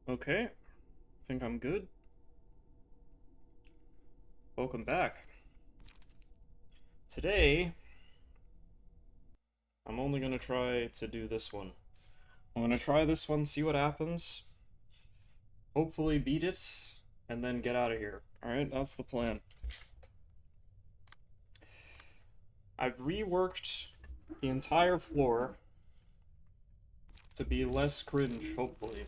Okay, think I'm good. Welcome back. Today, I'm only gonna try to do this one. I'm gonna try this one, see what happens. Hopefully beat it, and then get out of here. Alright, that's the plan. I've reworked the entire floor to be less cringe, hopefully.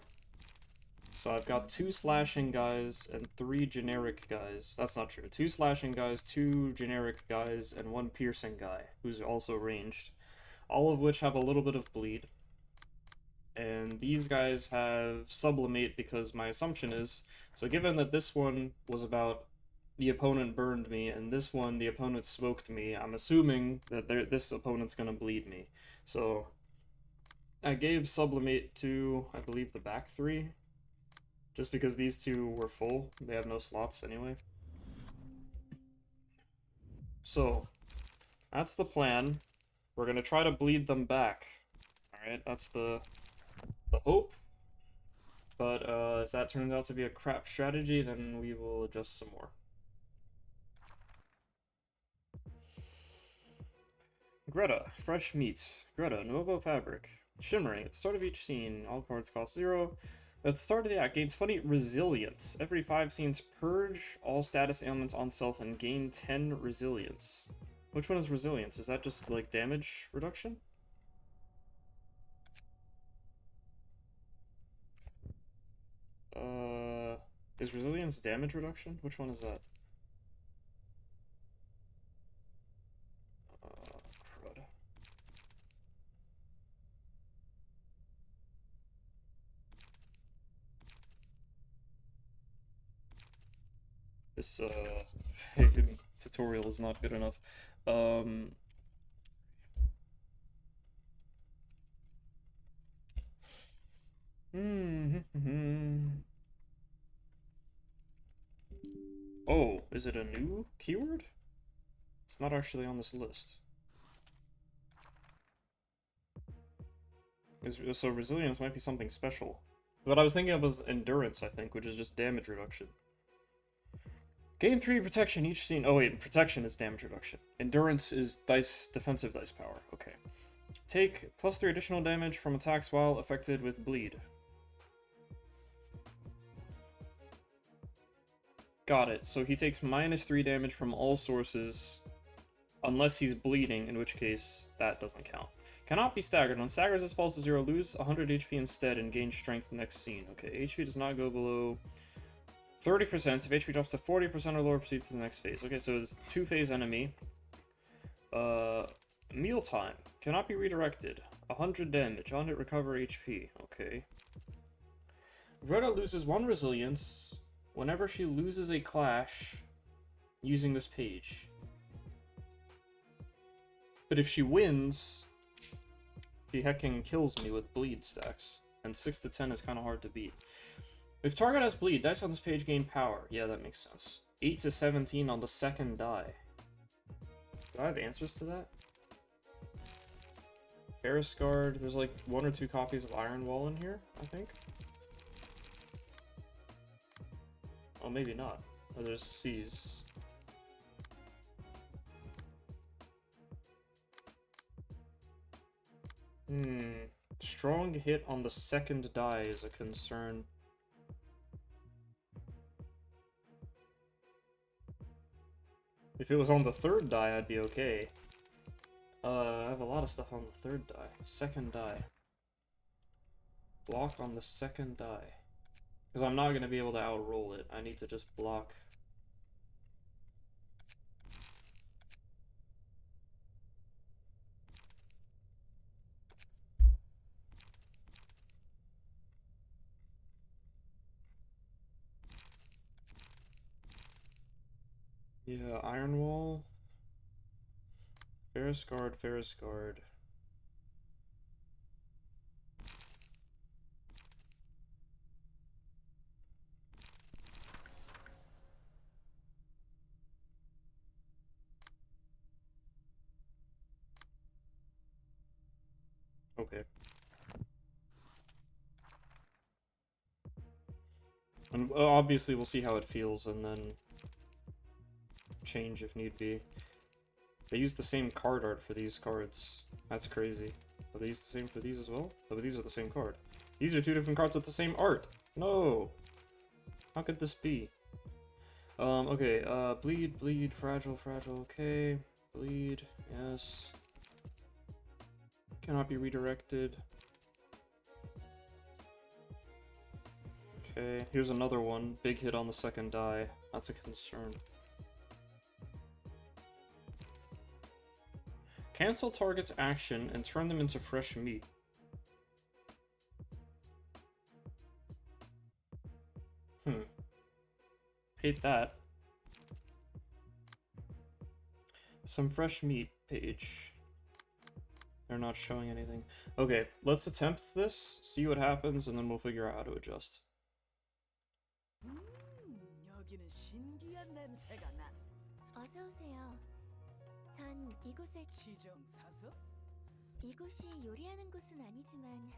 So I've got 2 slashing guys and 3 generic guys. That's not true. 2 slashing guys, 2 generic guys, and 1 piercing guy, who's also ranged. All of which have a little bit of bleed. And these guys have sublimate because my assumption is, so given that this one was about the opponent burned me, and this one the opponent smoked me, I'm assuming that this opponent's gonna bleed me. So I gave sublimate to, I believe, the back 3, just because these 2 were full. They have no slots anyway. So that's the plan. We're gonna try to bleed them back. Alright, that's the hope. But if that turns out to be a crap strategy, then we will adjust some more. Greta, fresh meat. Greta, Nuovo fabric. Shimmering. At the start of each scene, all cards cost 0. At the start of the act, gain 20 resilience. Every 5 scenes, purge all status ailments on self and gain 10 resilience. Which one is resilience? Is that just, like, damage reduction? Is resilience damage reduction? Which one is that? Crud. This, tutorial is not good enough. Oh, is it a new keyword? It's not actually on this list. So resilience might be something special. What I was thinking of was endurance, I think, which is just damage reduction. Gain 3 protection each scene. Oh wait, protection is damage reduction. Endurance is defensive dice power. Okay. Take +3 additional damage from attacks while affected with bleed. Got it. So he takes -3 damage from all sources, unless he's bleeding, in which case that doesn't count. Cannot be staggered. When staggers, this falls to 0. Lose 100 HP instead and gain strength next scene. Okay, HP does not go below 30%. If HP drops to 40% or lower, proceed to the next phase. Okay, so it's 2-phase enemy. Mealtime. Cannot be redirected. 100 damage. On hit, recover HP. Okay. Rhoda loses 1 resilience whenever she loses a clash using this page. But if she wins, she hecking kills me with bleed stacks. And 6 to 10 is kind of hard to beat. If target has bleed, dice on this page gain power. Yeah, that makes sense. 8 to 17 on the second die. Do I have answers to that? Ferris Guard. There's like 1 or 2 copies of Iron Wall in here, I think. Oh, maybe not. Oh, there's C's. Strong hit on the second die is a concern. If it was on the third die, I'd be okay. I have a lot of stuff on the third die. Second die. Block on the second die. Because I'm not going to be able to outroll it. I need to just block. Yeah, Iron Wall. Ferris Guard, Ferris Guard. Okay. And obviously we'll see how it feels and then change if need be. They use the same card art for these cards. That's crazy. Are they used the same for these as well? Oh, but these are the same card. These are two different cards with the same art. No! How could this be? Okay, bleed, fragile, okay. Bleed, yes. Cannot be redirected. Okay, here's another one. Big hit on the second die. That's a concern. Cancel target's action and turn them into fresh meat. Hate that. Some fresh meat page. They're not showing anything. Okay, let's attempt this, see what happens, and then we'll figure out how to adjust. 여기는 신기한 냄새가 나는. 어서 오세요. 전 이곳에 지정사서? 이곳이 요리하는 곳은 아니지만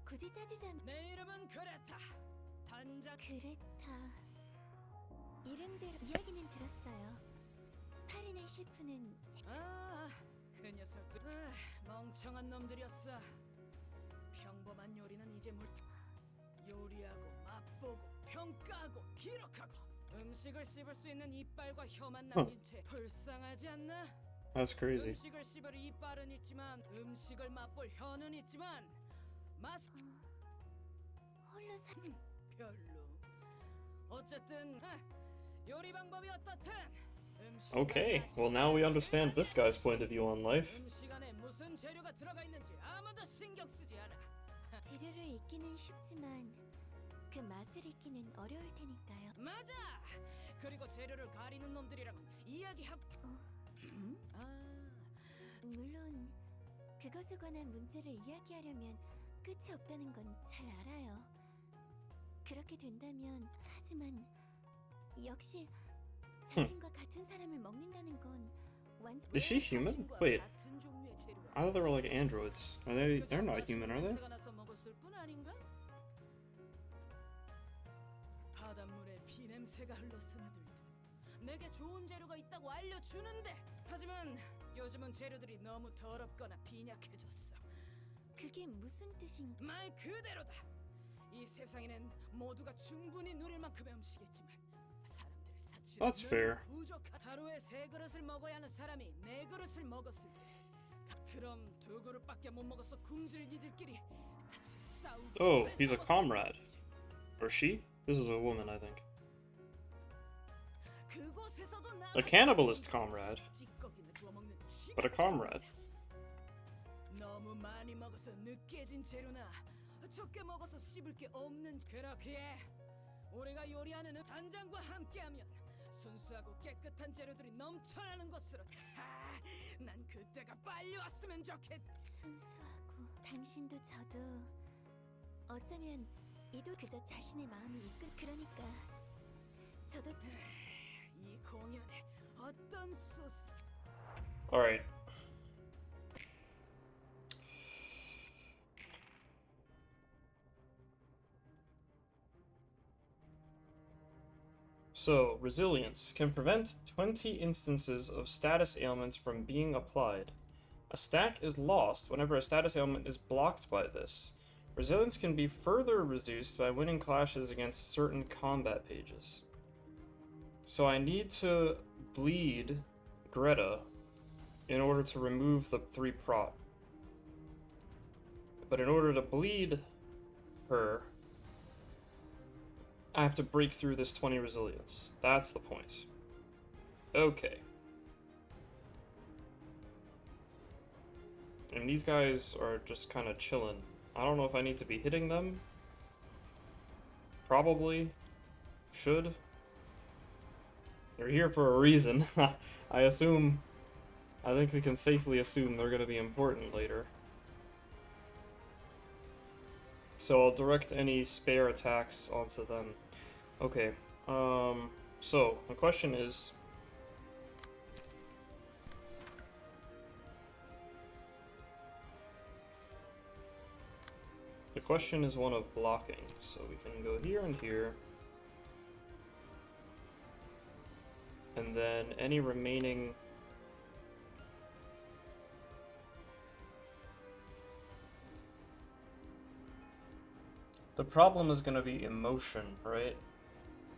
굳이 따지자면 내 이름은 그레타. 단장. 그레타. 이름대로 이야기는 들었어요. 파리네 셰프는 아, 그 녀석들. 멍청한 놈들이었어. 평범한 요리는 이제 요리하고 맛보고 평가하고 기록하고 음식을 씹을 수 있는 이빨과 혀만 남긴 채 불쌍하지 않나? That's crazy. 음식을 씹을 이빨은 있지만 음식을 맛볼 혀는 있지만 홀로 사 별로. 어쨌든 요리 방법이 어떻든 Okay, well now we understand this guy's point of view on life. 음식 안에 무슨 재료가 들어가 있는지 아무도 신경 쓰지 않아. 재료를 읽기는 쉽지만 그 맛을 읽기는 어려울 테니까요. 맞아. 그리고 재료를 가리는 놈들이랑은 이야기하고. 물론 그것에 관한 문제를 이야기하려면 끝이 없다는 건 잘 알아요. 그렇게 된다면 하지만 역시 자신과 같은 사람을 먹는다는 건 완전. Is she human? Wait, I thought they were like androids. Are they? They're not human, are they? 바닷물에 비냄새가 흘러 스며들 듯 내게 좋은 재료가 있다고 알려주는데 하지만 요즘은 재료들이 너무 더럽거나 빈약해졌어. 그게 무슨 뜻인가? 말 그대로다. 이 세상에는 모두가 충분히 누릴 만큼의 음식이지만 사람들의 사치는 That's fair. 부족한. 하루에 3그릇을 먹어야 하는 사람이 4그릇을 먹었을 때 그럼 2그릇밖에 못 먹어서 굶주릴 이들끼리 다시 싸우고. Oh, he's a comrade. Or she? This is a woman, I think. A cannibalist comrade. But a comrade. 너무 많이 먹어서 느끼해진 재료나 적게 먹어서 씹을 게 없는. 그렇기에 우리가 요리하는 단장과 함께하면 순수하고 깨끗한 재료들이 넘쳐나는 곳으로. 난 그때가 빨리 왔으면 좋겠. 순수하고 당신도 저도 어쩌면 이도 그저 자신의 마음이 이끈. 그러니까 저도 이 공연에 어떤 소스. Alright. So, resilience can prevent 20 instances of status ailments from being applied. A stack is lost whenever a status ailment is blocked by this. Resilience can be further reduced by winning clashes against certain combat pages. So I need to bleed Greta in order to remove the 3 prot. But in order to bleed her, I have to break through this 20 resilience. That's the point. Okay. And these guys are just kind of chilling. I don't know if I need to be hitting them. Probably. Should. They're here for a reason. I think we can safely assume they're going to be important later. So I'll direct any spare attacks onto them. Okay, so the question is... The question is one of blocking, so we can go here and here. And then any remaining... The problem is gonna be emotion, right?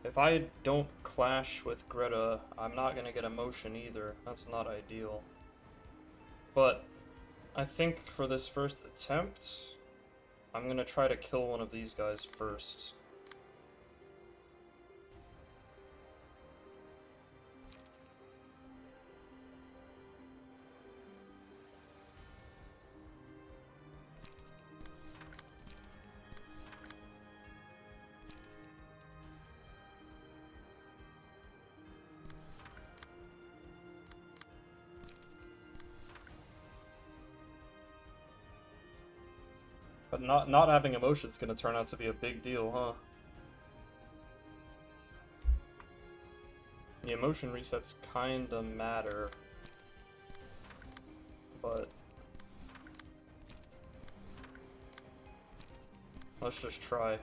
If I don't clash with Greta, I'm not gonna get emotion either. That's not ideal. But I think for this first attempt, I'm gonna try to kill one of these guys first. But not having emotion's gonna turn out to be a big deal, huh? The emotion resets kinda matter. But... let's just try.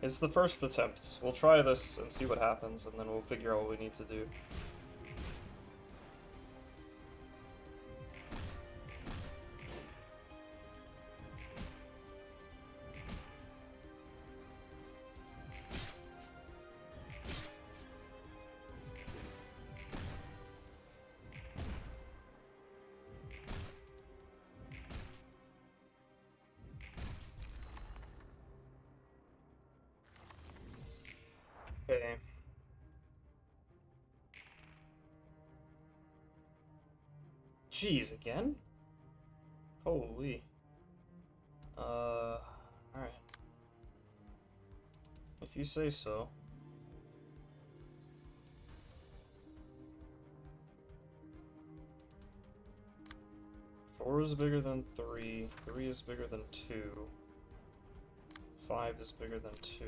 It's the first attempt. We'll try this and see what happens, and then we'll figure out what we need to do. Okay. Jeez, again? Holy. Alright. If you say so. 4 is bigger than 3. 3 is bigger than 2. 5 is bigger than 2.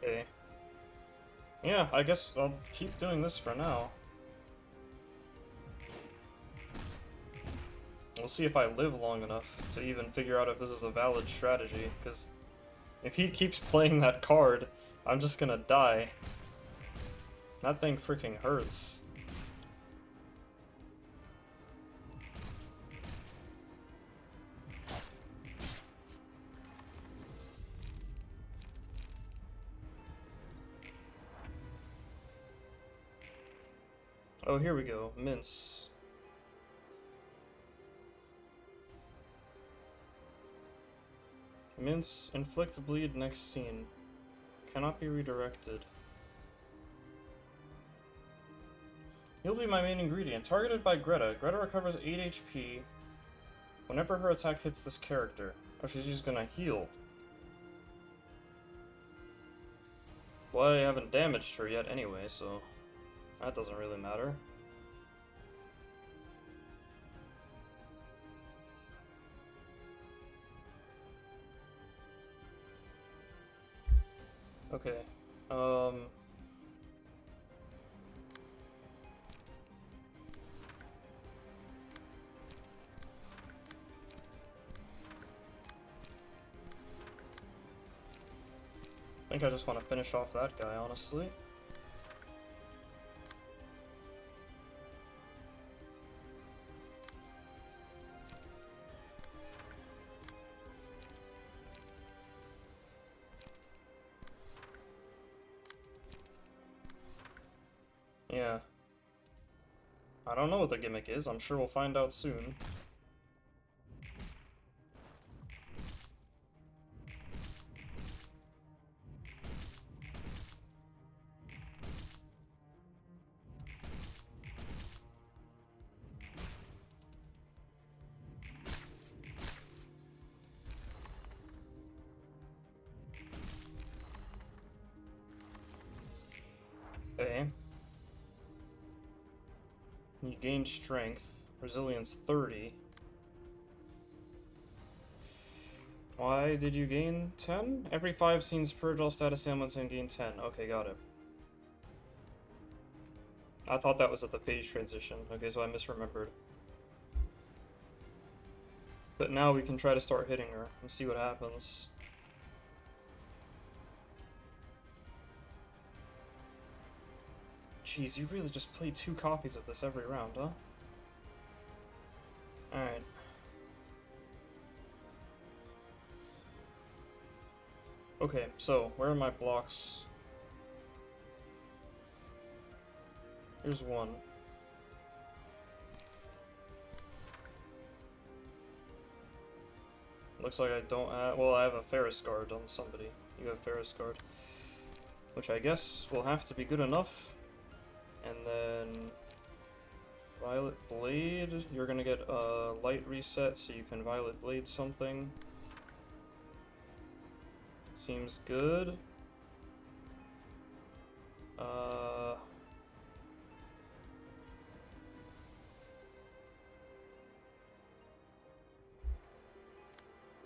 Okay. Yeah, I guess I'll keep doing this for now. We'll see if I live long enough to even figure out if this is a valid strategy, because if he keeps playing that card, I'm just gonna die. That thing freaking hurts. Oh, here we go. Mince. Mince, inflict bleed next scene. Cannot be redirected. He'll be my main ingredient. Targeted by Greta. Greta recovers 8 HP whenever her attack hits this character. Oh, she's just gonna heal. Well, I haven't damaged her yet anyway, so that doesn't really matter. Okay, I think I just want to finish off that guy, honestly. Yeah. I don't know what the gimmick is. I'm sure we'll find out soon. Okay. You gain strength. Resilience 30. Why did you gain 10? Every 5 scenes purge all status ailments and gain 10. Okay, got it. I thought that was at the phase transition. Okay, so I misremembered. But now we can try to start hitting her and see what happens. Jeez, you really just play 2 copies of this every round, huh? Alright. Okay, so, where are my blocks? Here's one. Looks like I don't have... Well, I have a Ferris Guard on somebody. You have Ferris Guard. Which I guess will have to be good enough. And then... Violet Blade. You're gonna get a light reset so you can Violet Blade something. Seems good.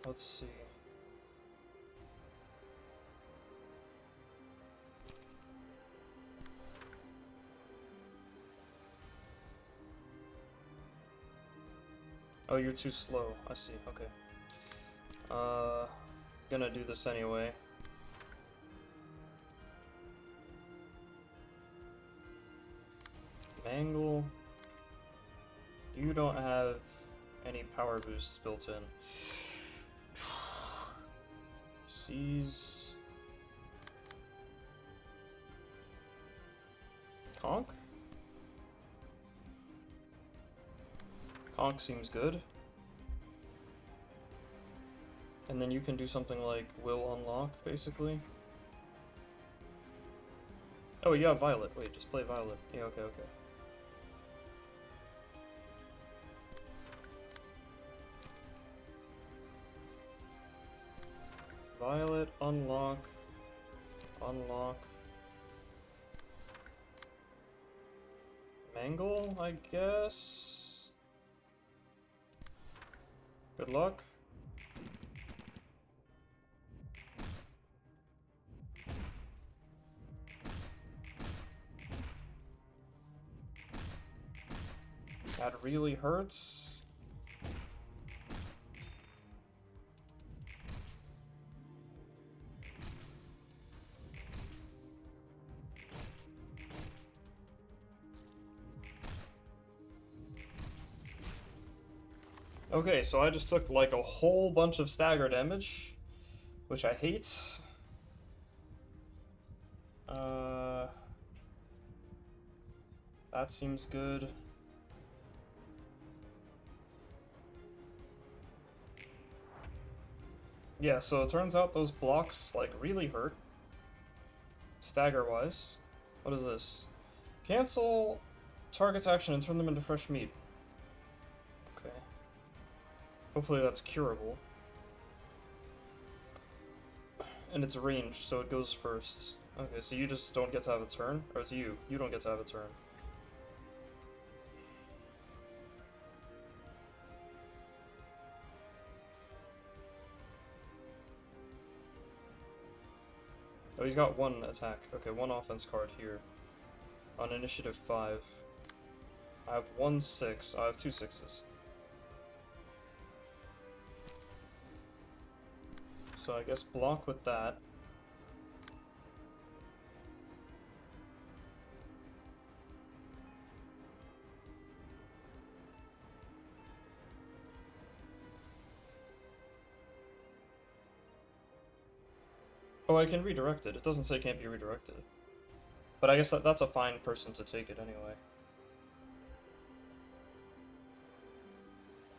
Let's see. Oh, you're too slow. I see. Okay. Gonna do this anyway. Mangle. You don't have any power boosts built in. Seize. Conk? Conk seems good. And then you can do something like Will Unlock, basically. Oh, you have Violet. Wait, just play Violet. Yeah, okay, okay. Violet, unlock, unlock. Mangle, I guess? Good luck. That really hurts. Okay, so I just took like a whole bunch of stagger damage, which I hate. That seems good. Yeah, so it turns out those blocks like really hurt. Stagger-wise. What is this? Cancel target's action and turn them into fresh meat. Okay. Hopefully that's curable. And it's ranged, so it goes first. Okay, so you just don't get to have a turn? Or it's you. You don't get to have a turn. Oh, he's got one attack. Okay, one offense card here. On initiative 5. I have 1 6. I have 2 6s. So I guess block with that. Oh, I can redirect it. It doesn't say it can't be redirected. But I guess that's a fine person to take it anyway.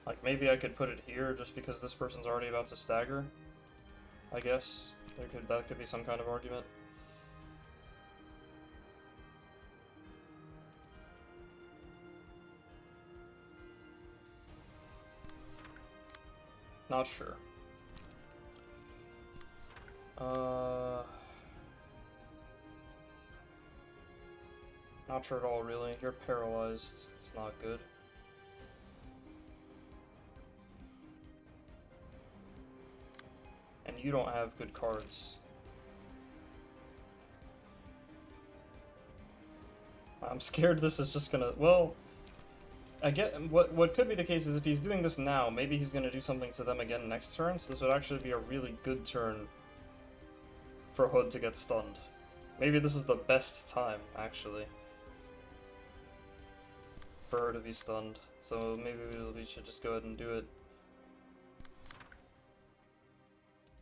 Like, maybe I could put it here just because this person's already about to stagger. I guess. That could be some kind of argument. Not sure. Not sure at all, really. You're paralyzed. It's not good. And you don't have good cards. I'm scared this is just gonna... Well, I get... What could be the case is if he's doing this now, maybe he's gonna do something to them again next turn, so this would actually be a really good turn for Hood to get stunned. Maybe this is the best time, actually, for her to be stunned. So maybe we should just go ahead and do it.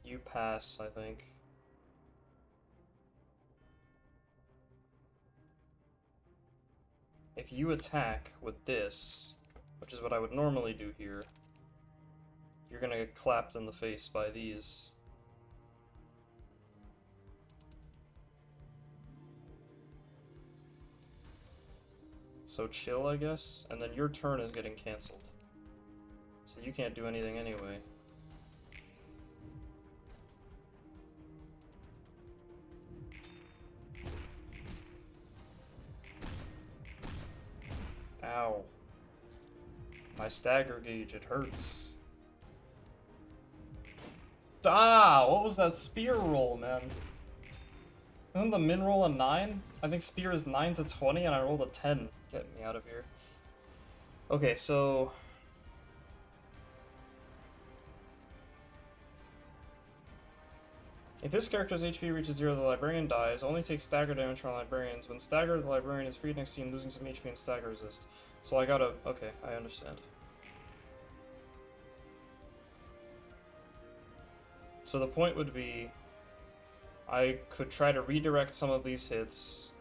You pass, I think. If you attack with this, which is what I would normally do here, you're gonna get clapped in the face by these. So chill, I guess, and then your turn is getting cancelled. So you can't do anything anyway. Ow. My stagger gauge, it hurts. Ah, what was that spear roll, man? Isn't the min roll a 9? I think spear is 9 to 20 and I rolled a 10. Get me out of here. Okay, so... If this character's HP reaches 0, the librarian dies. Only takes stagger damage from librarians. When staggered, the librarian is freed next scene, losing some HP and stagger resist. So I gotta... Okay, I understand. So the point would be... I could try to redirect some of these hits.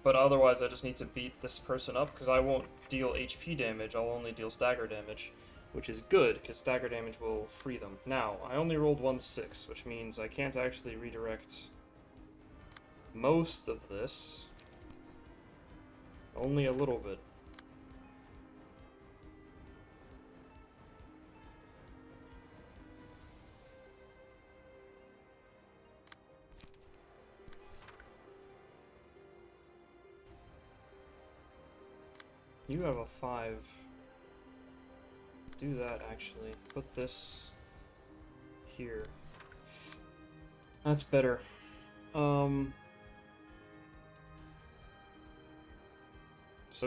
But otherwise I just need to beat this person up, because I won't deal HP damage, I'll only deal stagger damage. Which is good, because stagger damage will free them. Now, I only rolled 1-6, which means I can't actually redirect most of this. Only a little bit. You have a 5. Do that, actually. Put this here. That's better. So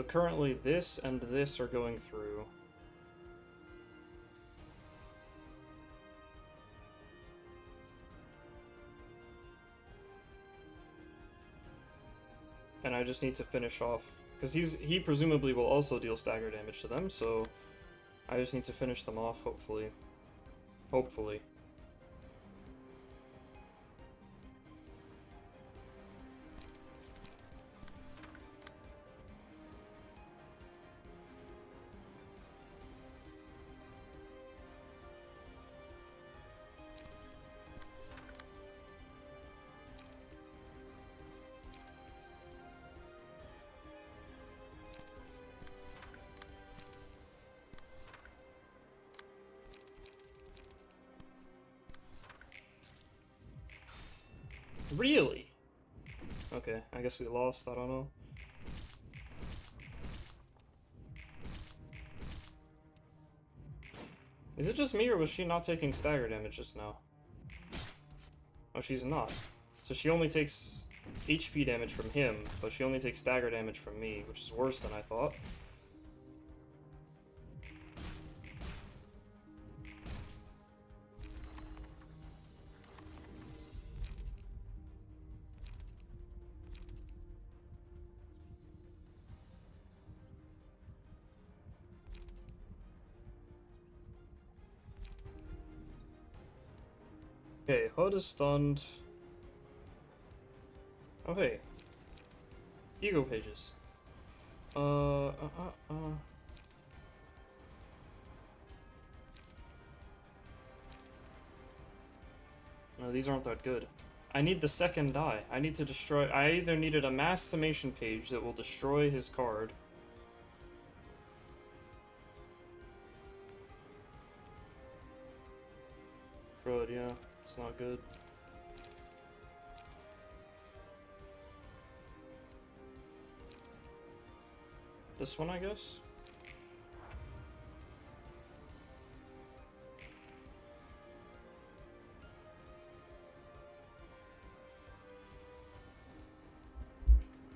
currently this and this are going through. And I just need to finish off, because he presumably will also deal stagger damage to them, so I just need to finish them off, hopefully. Hopefully. Really? Okay, I guess we lost, I don't know. Is it just me, or was she not taking stagger damage just now? Oh, she's not. So she only takes HP damage from him, but she only takes stagger damage from me, which is worse than I thought. Okay, Hood is stunned. Oh, hey. Ego pages. No, these aren't that good. I need the second die. I need to destroy... I either needed a mass summation page that will destroy his card. Good, yeah. It's not good. This one, I guess?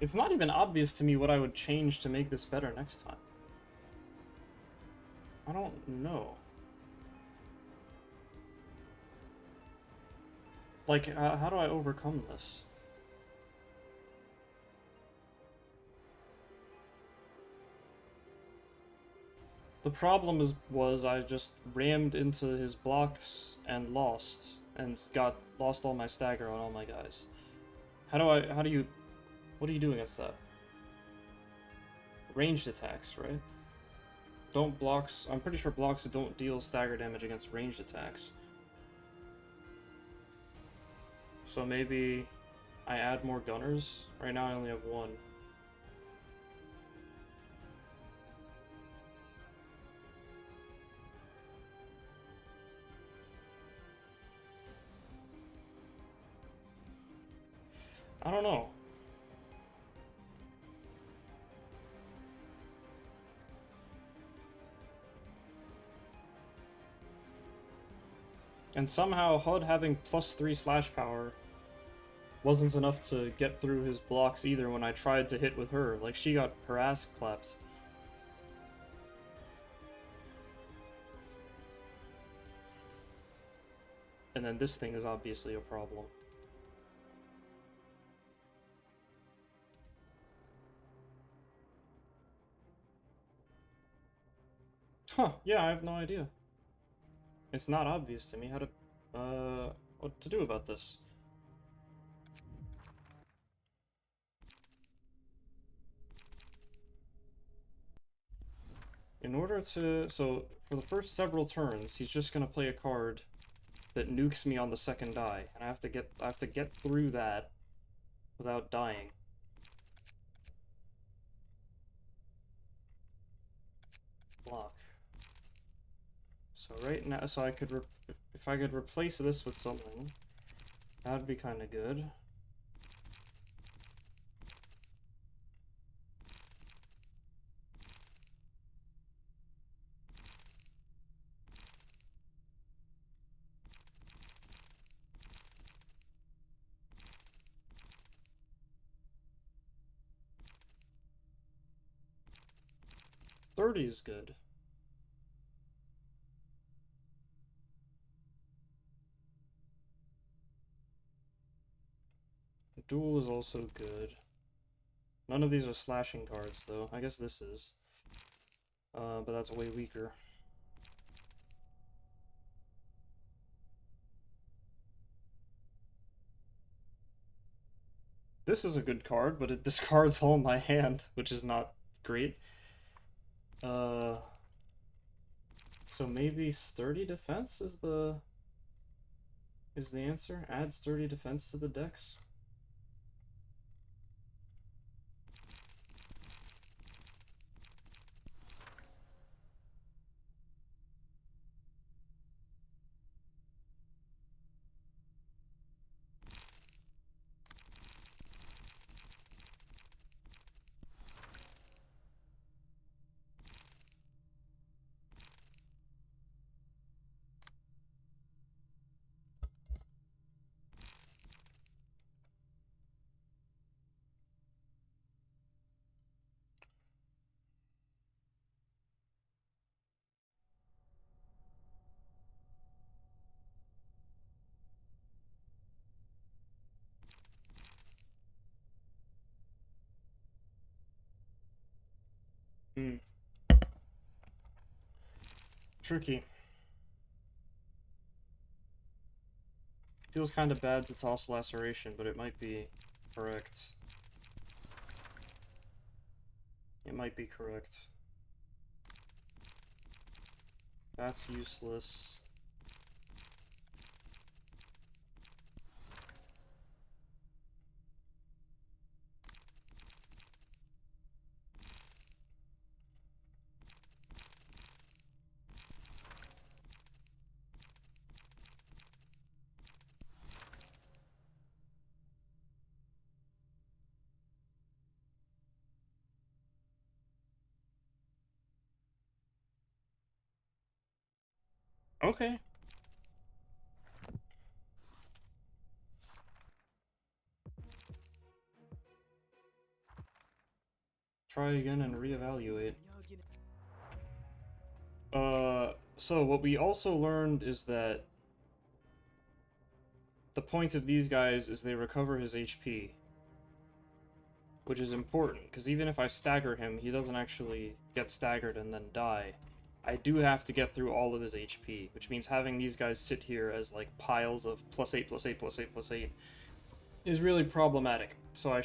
It's not even obvious to me what I would change to make this better next time. I don't know. Like, how do I overcome this? The problem was I just rammed into his blocks and lost, and lost all my stagger on all my guys. What do you do against that? Ranged attacks, right? I'm pretty sure blocks that don't deal stagger damage against ranged attacks. So maybe I add more gunners? Right now I only have one. I don't know. And somehow HUD having +3 slash power wasn't enough to get through his blocks either when I tried to hit with her. Like, she got her ass clapped. And then this thing is obviously a problem. Huh, yeah, I have no idea. It's not obvious to me how to, what to do about this. In order to, so, for the first several turns, he's just gonna play a card that nukes me on the second die, and I have to get through that without dying. Block. So right now, so I could, if I could replace this with something, that'd be kind of good. $30 is good. Duel is also good. None of these are slashing cards, though. I guess this is. But that's way weaker. This is a good card, but it discards all my hand, which is not great. So maybe sturdy defense is the answer? Add sturdy defense to the decks? Hmm. Tricky. Feels kind of bad to toss Laceration, but it might be correct. It might be correct. That's useless. Okay. Try again and reevaluate. So what we also learned is that the point of these guys is they recover his HP. Which is important, because even if I stagger him, he doesn't actually get staggered and then die. I do have to get through all of his HP, which means having these guys sit here as, like, piles of +8, +8, +8, +8 is really problematic. So I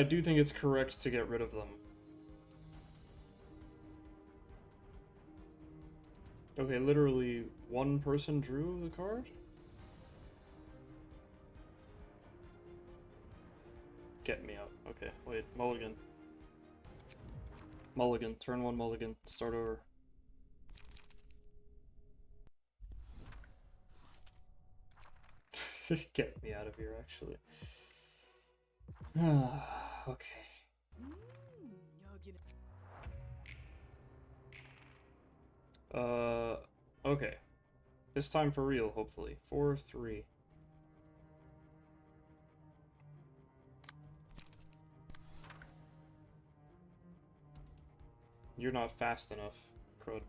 do think it's correct to get rid of them. Okay, literally one person drew the card? Get me out. Okay, wait, mulligan. Mulligan, turn one mulligan, start over. Get me out of here, actually. Okay. Okay. This time for real, hopefully. 4-3. You're not fast enough, crud.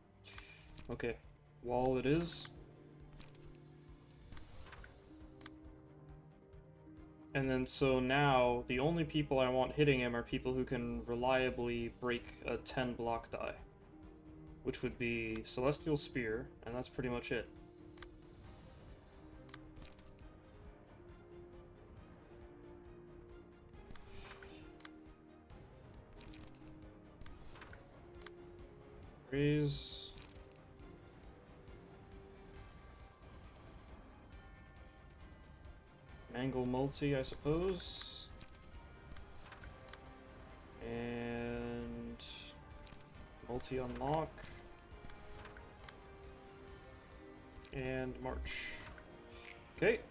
Okay. Wall it is. And then so now, the only people I want hitting him are people who can reliably break a 10 block die. Which would be Celestial Spear, and that's pretty much it. Raise. Mangle multi, I suppose. And multi unlock. And march. Okay.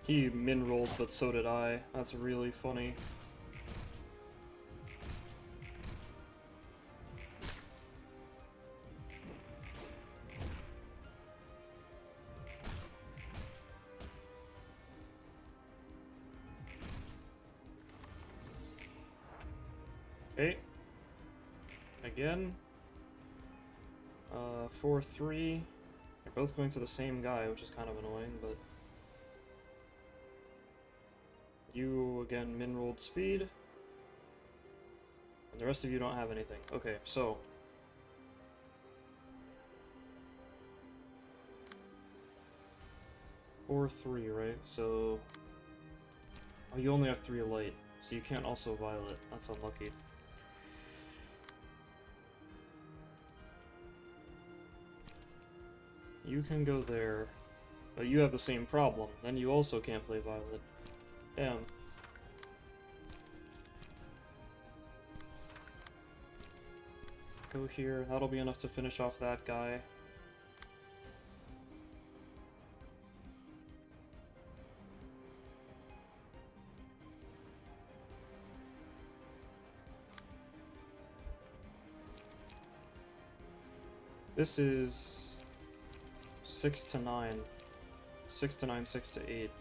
He min-rolled, but so did I. That's really funny. Okay. Again. 4-3. They're both going to the same guy, which is kind of annoying, but... You, again, min-rolled speed. And the rest of you don't have anything. Okay, so... 4-3, right? So... Oh, you only have 3 light, so you can't also violet. That's unlucky. You can go there, but you have the same problem. Then you also can't play violet. Damn. Go here. That'll be enough to finish off that guy. This is 6 to 9. 6 to 9, 6 to 8.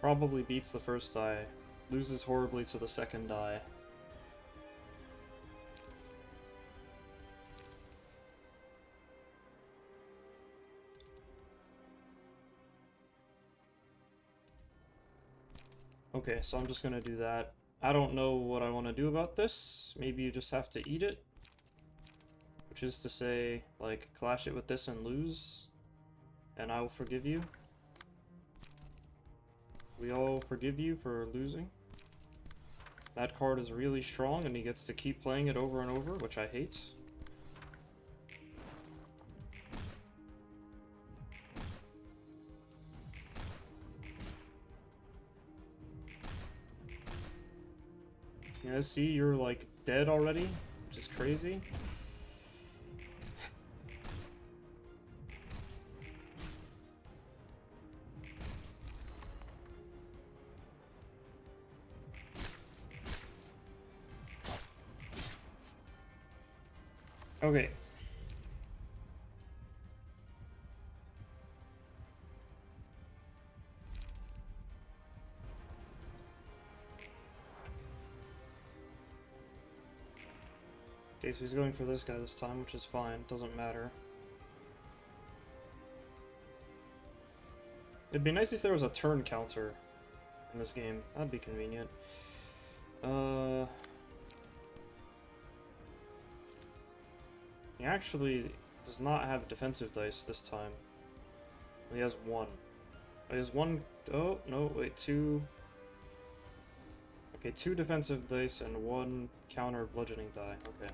Probably beats the first die. Loses horribly to the second die. Okay, so I'm just gonna do that. I don't know what I want to do about this. Maybe you just have to eat it. Which is to say, like, clash it with this and lose. And I will forgive you. We all forgive you for losing. That card is really strong and he gets to keep playing it over and over, which I hate. Yeah, see, you're like dead already, which is crazy. Okay. Okay, so he's going for this guy this time, which is fine. Doesn't matter. It'd be nice if there was a turn counter in this game. That'd be convenient. He actually does not have defensive dice this time. He has one. He has one. Oh, no, wait, two. Okay, two defensive dice and one counter bludgeoning die. Okay.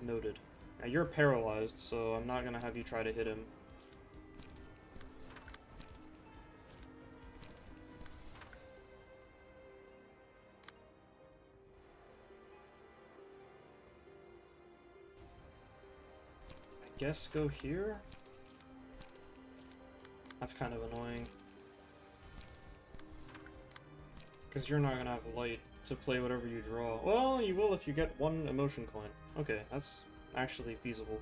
Noted. Now you're paralyzed, so I'm not gonna have you try to hit him. I guess go here? That's kind of annoying. Because you're not gonna have light to play whatever you draw. Well, you will if you get one emotion coin. Okay, that's actually feasible.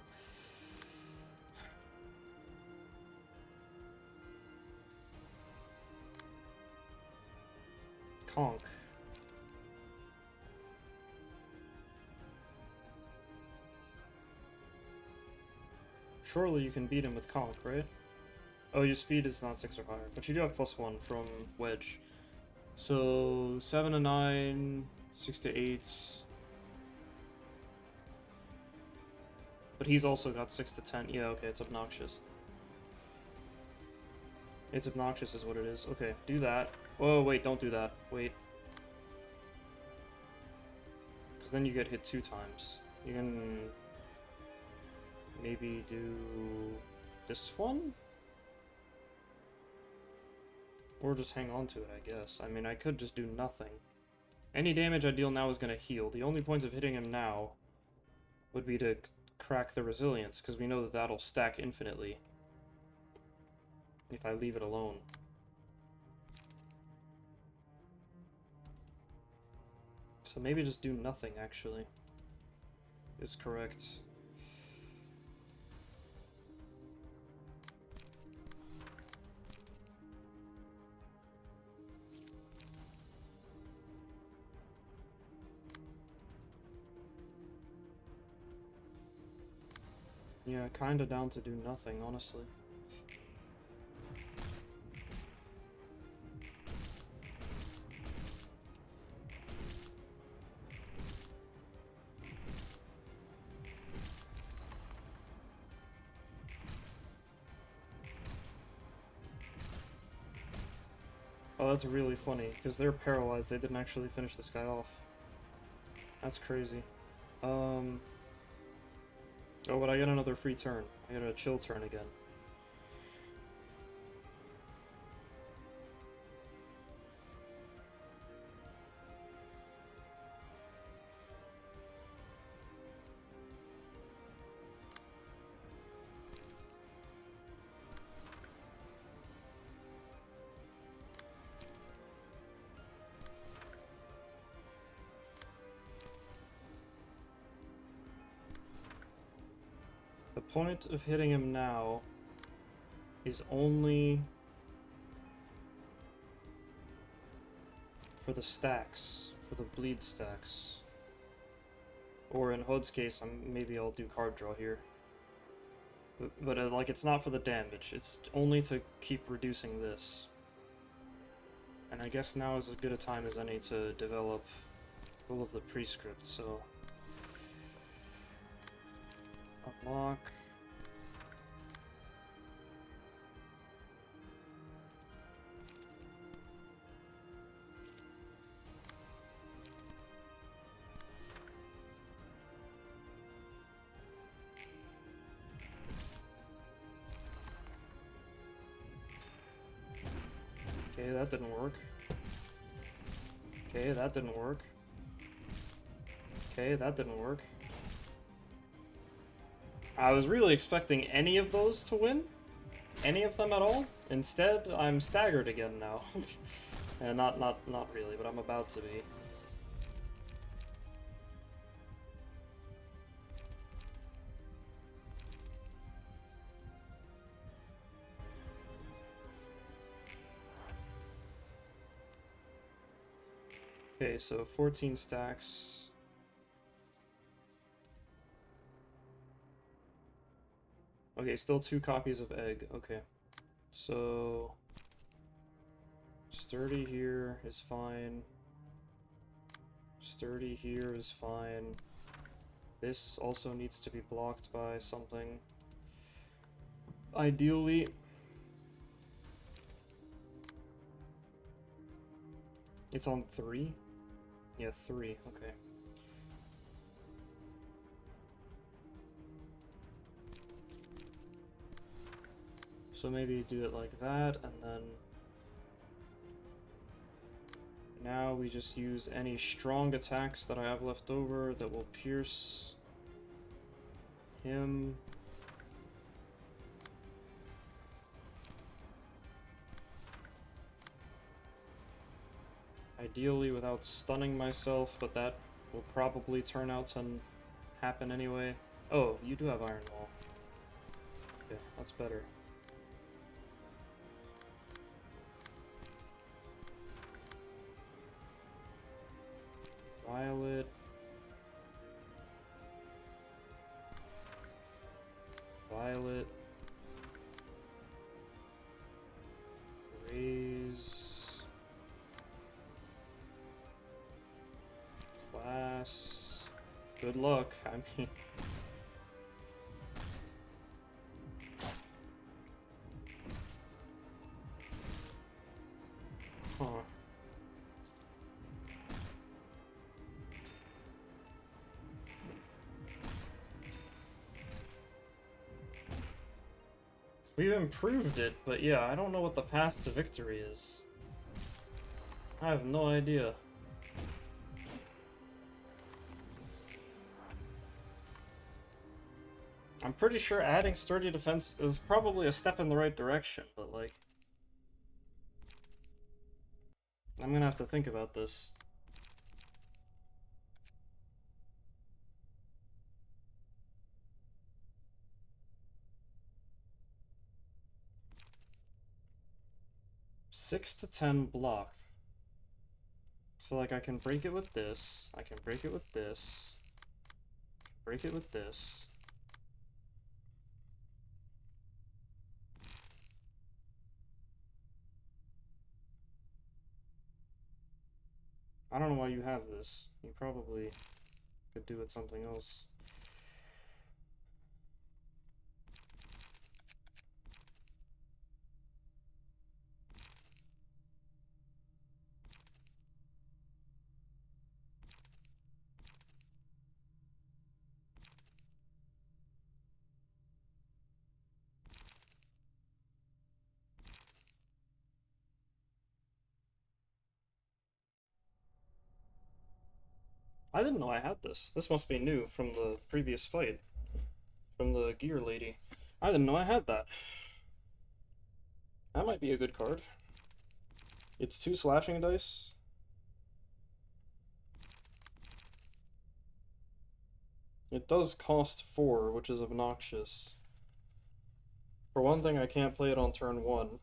Conk. Surely you can beat him with Conk, right? Oh, your speed is not 6 or higher, but you do have +1 from Wedge. So 7 to 9, 6 to 8. But he's also got 6 to 10. Yeah, okay, it's obnoxious. It's obnoxious is what it is. Okay, do that. Oh, wait, don't do that. Wait. Because then you get hit 2 times. You can maybe do this one? Or just hang on to it, I guess. I mean, I could just do nothing. Any damage I deal now is going to heal. The only points of hitting him now would be to crack the resilience, because we know that that'll stack infinitely if I leave it alone. So maybe just do nothing, actually, is correct. Yeah, kinda down to do nothing, honestly. Oh, that's really funny, because they're paralyzed. They didn't actually finish this guy off. That's crazy. Oh, but I get another free turn. I get a chill turn again. The point of hitting him now is only for the stacks, for the bleed stacks. Or in Hod's case, maybe I'll do card draw here. But like, it's not for the damage, it's only to keep reducing this. And I guess now is as good a time as any to develop all of the prescripts, so... Unlock. Okay, that didn't work. Okay, that didn't work. Okay, that didn't work. I was really expecting any of those to win. Any of them at all. Instead, I'm staggered again now. And not really, but I'm about to be. Okay, so 14 stacks. Okay, still 2 copies of egg. Okay. So... sturdy here is fine. Sturdy here is fine. This also needs to be blocked by something. Ideally... it's on 3? Yeah, 3. Okay. So maybe do it like that, and then... now we just use any strong attacks that I have left over that will pierce him. Ideally without stunning myself, but that will probably turn out to happen anyway. Oh, you do have Iron Wall. Okay, that's better. Violet. Violet. Raise. Class. Good luck. I mean... huh. We've improved it, but yeah, I don't know what the path to victory is. I have no idea. I'm pretty sure adding sturdy defense is probably a step in the right direction, but like... I'm gonna have to think about this. Six to 10 block. So like I can break it with this, I can break it with this, break it with this. I don't know why you have this. You probably could do with something else. I didn't know I had this. This must be new from the previous fight. From the gear lady. I didn't know I had that. That might be a good card. It's 2 slashing dice. It does cost 4, which is obnoxious. For one thing, I can't play it on turn 1.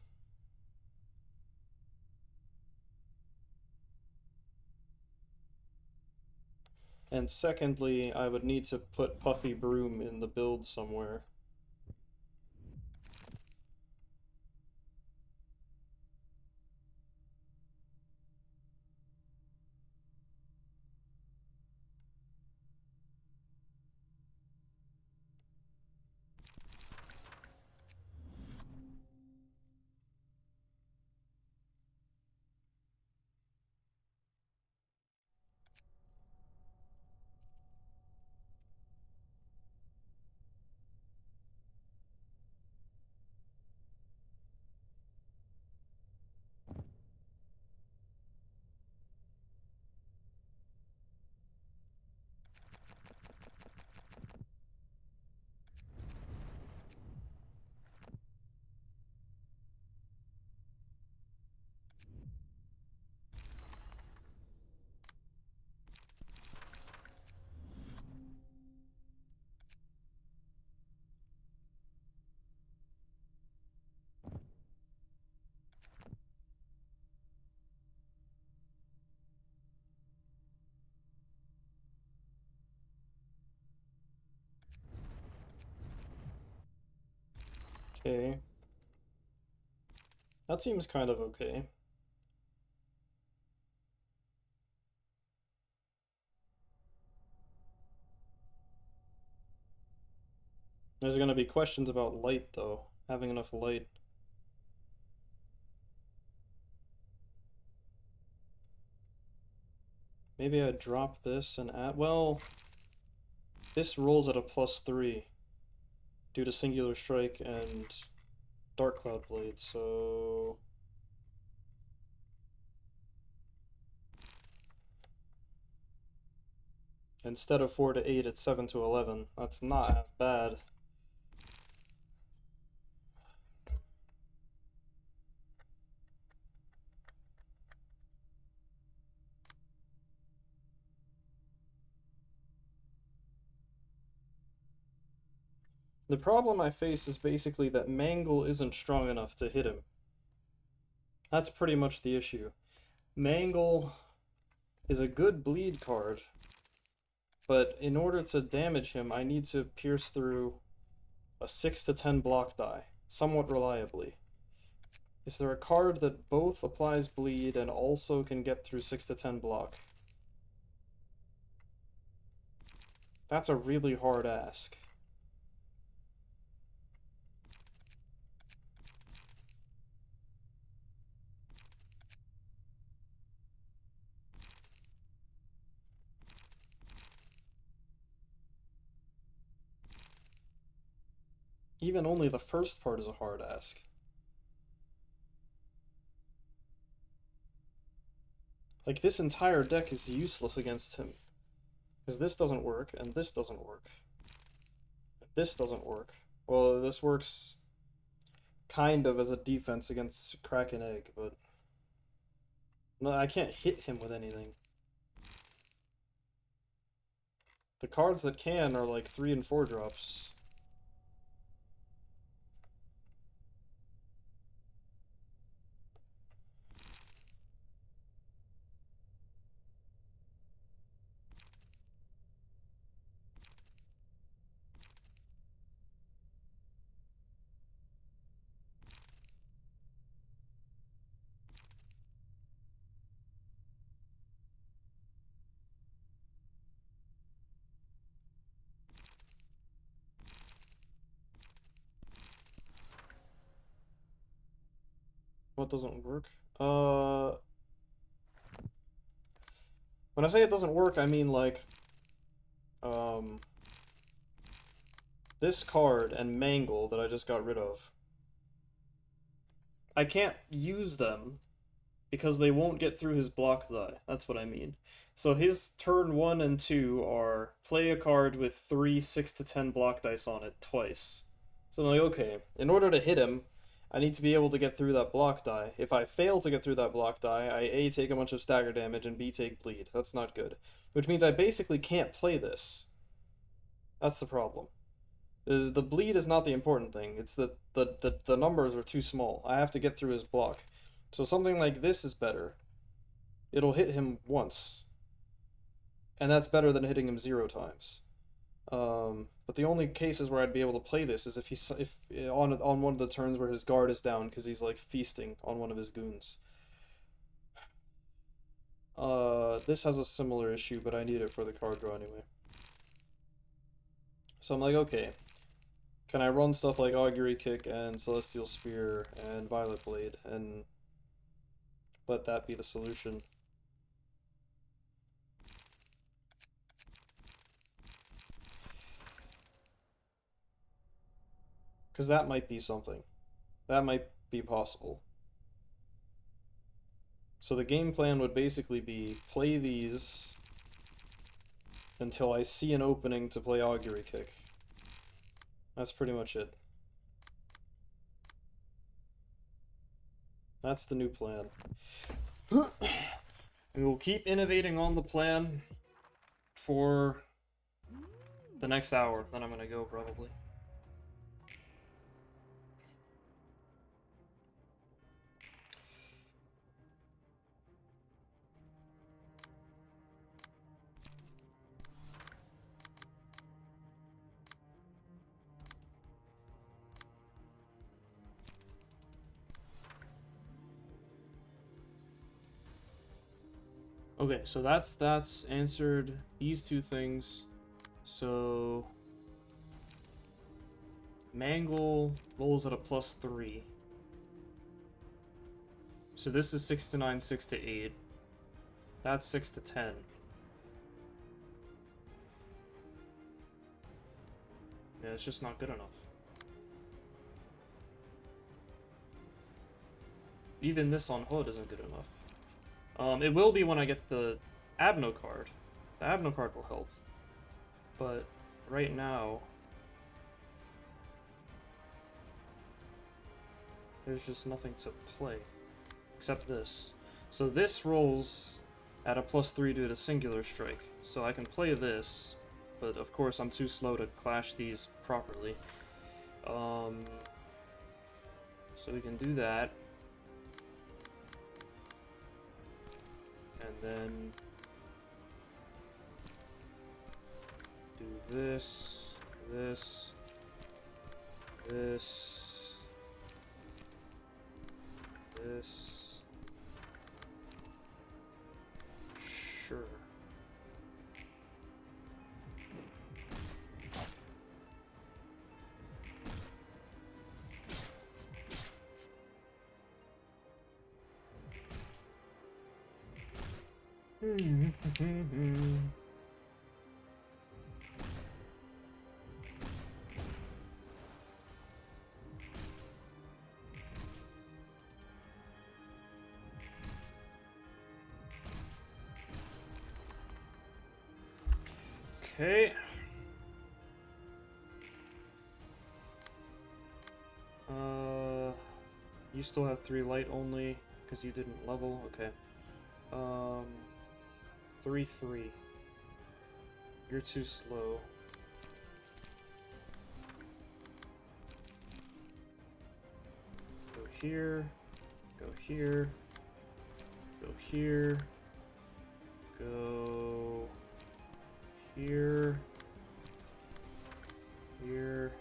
And secondly, I would need to put Puffy Broom in the build somewhere. Okay. That seems kind of okay. There's gonna be questions about light, though. Having enough light. Maybe I drop this and add... Well, this rolls at a +3 due to Singular Strike and Dark Cloud Blade, so... Instead of 4 to 8, it's 7 to 11. That's not half bad. The problem I face is basically that Mangle isn't strong enough to hit him. That's pretty much the issue. Mangle is a good bleed card, but in order to damage him, I need to pierce through a 6 to 10 block die, somewhat reliably. Is there a card that both applies bleed and also can get through 6 to 10 block? That's a really hard ask. Even only the first part is a hard ask. Like, this entire deck is useless against him. Because this doesn't work, and this doesn't work. This doesn't work. Well, this works kind of as a defense against Kraken Egg, but... No, I can't hit him with anything. The cards that can are like 3 and 4 drops. What doesn't work? When I say it doesn't work, I mean like, this card and Mangle that I just got rid of. I can't use them because they won't get through his block die. That's what I mean. So his turn 1 and 2 are play a card with 3 6 to 10 block dice on it twice. So I'm like, okay, in order to hit him, I need to be able to get through that block die. If I fail to get through that block die, I A, take a bunch of stagger damage, and B, take bleed. That's not good. Which means I basically can't play this. That's the problem. The bleed is not the important thing. It's that the numbers are too small. I have to get through his block. So something like this is better. It'll hit him once. And that's better than hitting him 0 times. But the only cases where I'd be able to play this is if on one of the turns where his guard is down because he's like feasting on one of his goons. This has a similar issue, but I need it for the card draw anyway. So I'm like, okay, can I run stuff like Augury Kick and Celestial Spear and Violet Blade and let that be the solution? Because that might be something. That might be possible. So the game plan would basically be play these until I see an opening to play Augury Kick. That's pretty much it. That's the new plan. We will keep innovating on the plan for the next hour. Then I'm gonna go, probably. Okay, so that's answered these two things. So Mangle rolls at a +3. So this is 6 to 9, 6 to 8. That's 6 to 10. Yeah, it's just not good enough. Even this on HUD isn't good enough. It will be when I get the Abno card. The Abno card will help. But right now, there's just nothing to play. Except this. So this rolls at a +3 due to Singular Strike. So I can play this, but of course I'm too slow to clash these properly. So we can do that. And then do this, this, this, this. Sure. Okay. You still have 3 light only because you didn't level. Okay. 3-3. You're too slow. Go here. Go here. Go here. Go here. Here.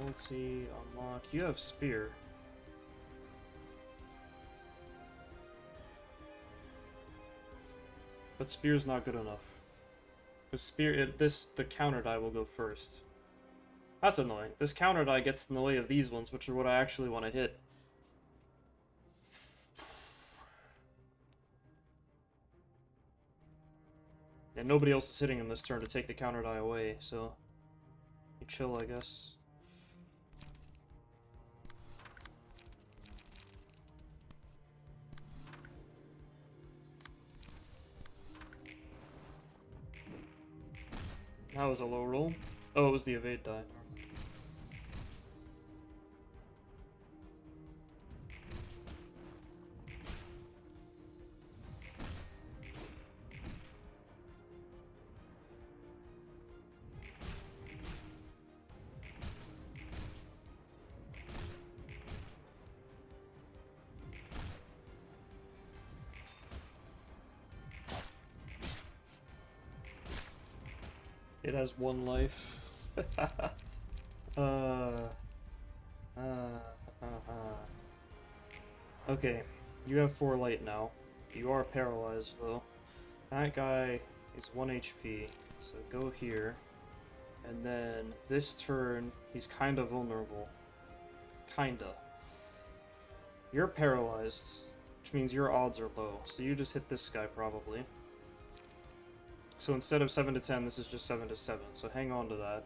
Multi, unlock. You have spear. But spear's not good enough. Because spear, the counter die will go first. That's annoying. This counter die gets in the way of these ones, which are what I actually want to hit. And nobody else is hitting him this turn to take the counter die away, so you chill, I guess. That was a low roll. Oh, it was the evade die. It has 1 life. Okay, you have 4 light now. You are paralyzed though. That guy is 1 HP, so go here. And then this turn, he's kinda vulnerable. Kinda. You're paralyzed, which means your odds are low, so you just hit this guy probably. So instead of 7 to 10, this is just 7 to 7, so hang on to that.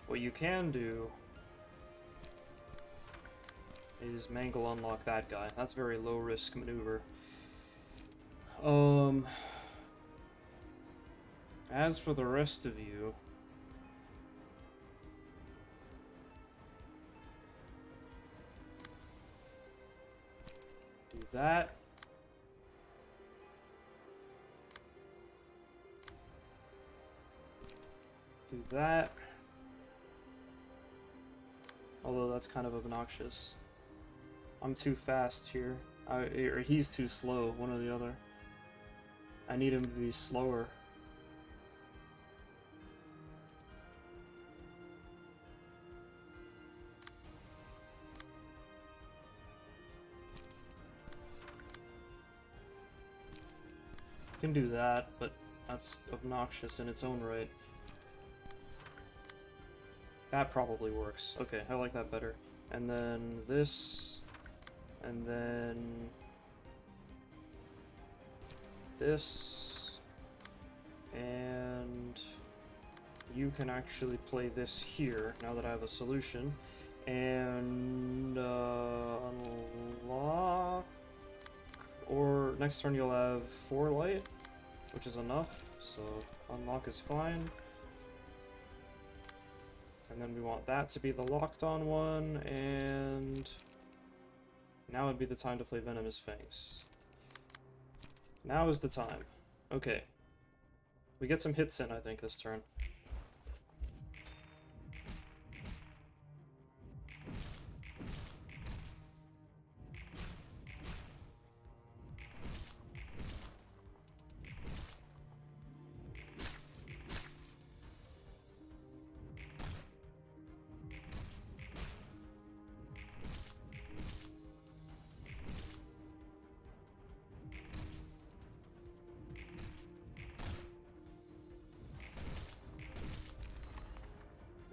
What you can do is Mangle unlock that guy. That's a very low risk maneuver. As for the rest of you, do that. Do that. Although that's kind of obnoxious. I'm too fast here. Or he's too slow, one or the other. I need him to be slower. can do that, but that's obnoxious in its own right. That probably works. Okay, I like that better. And then this, and then this, and you can actually play this here now that I have a solution. And unlock, or next turn you'll have 4 light, which is enough, so unlock is fine. And then we want that to be the locked on one, and now would be the time to play Venomous Fangs. Now is the time. Okay. We get some hits in, I think, this turn.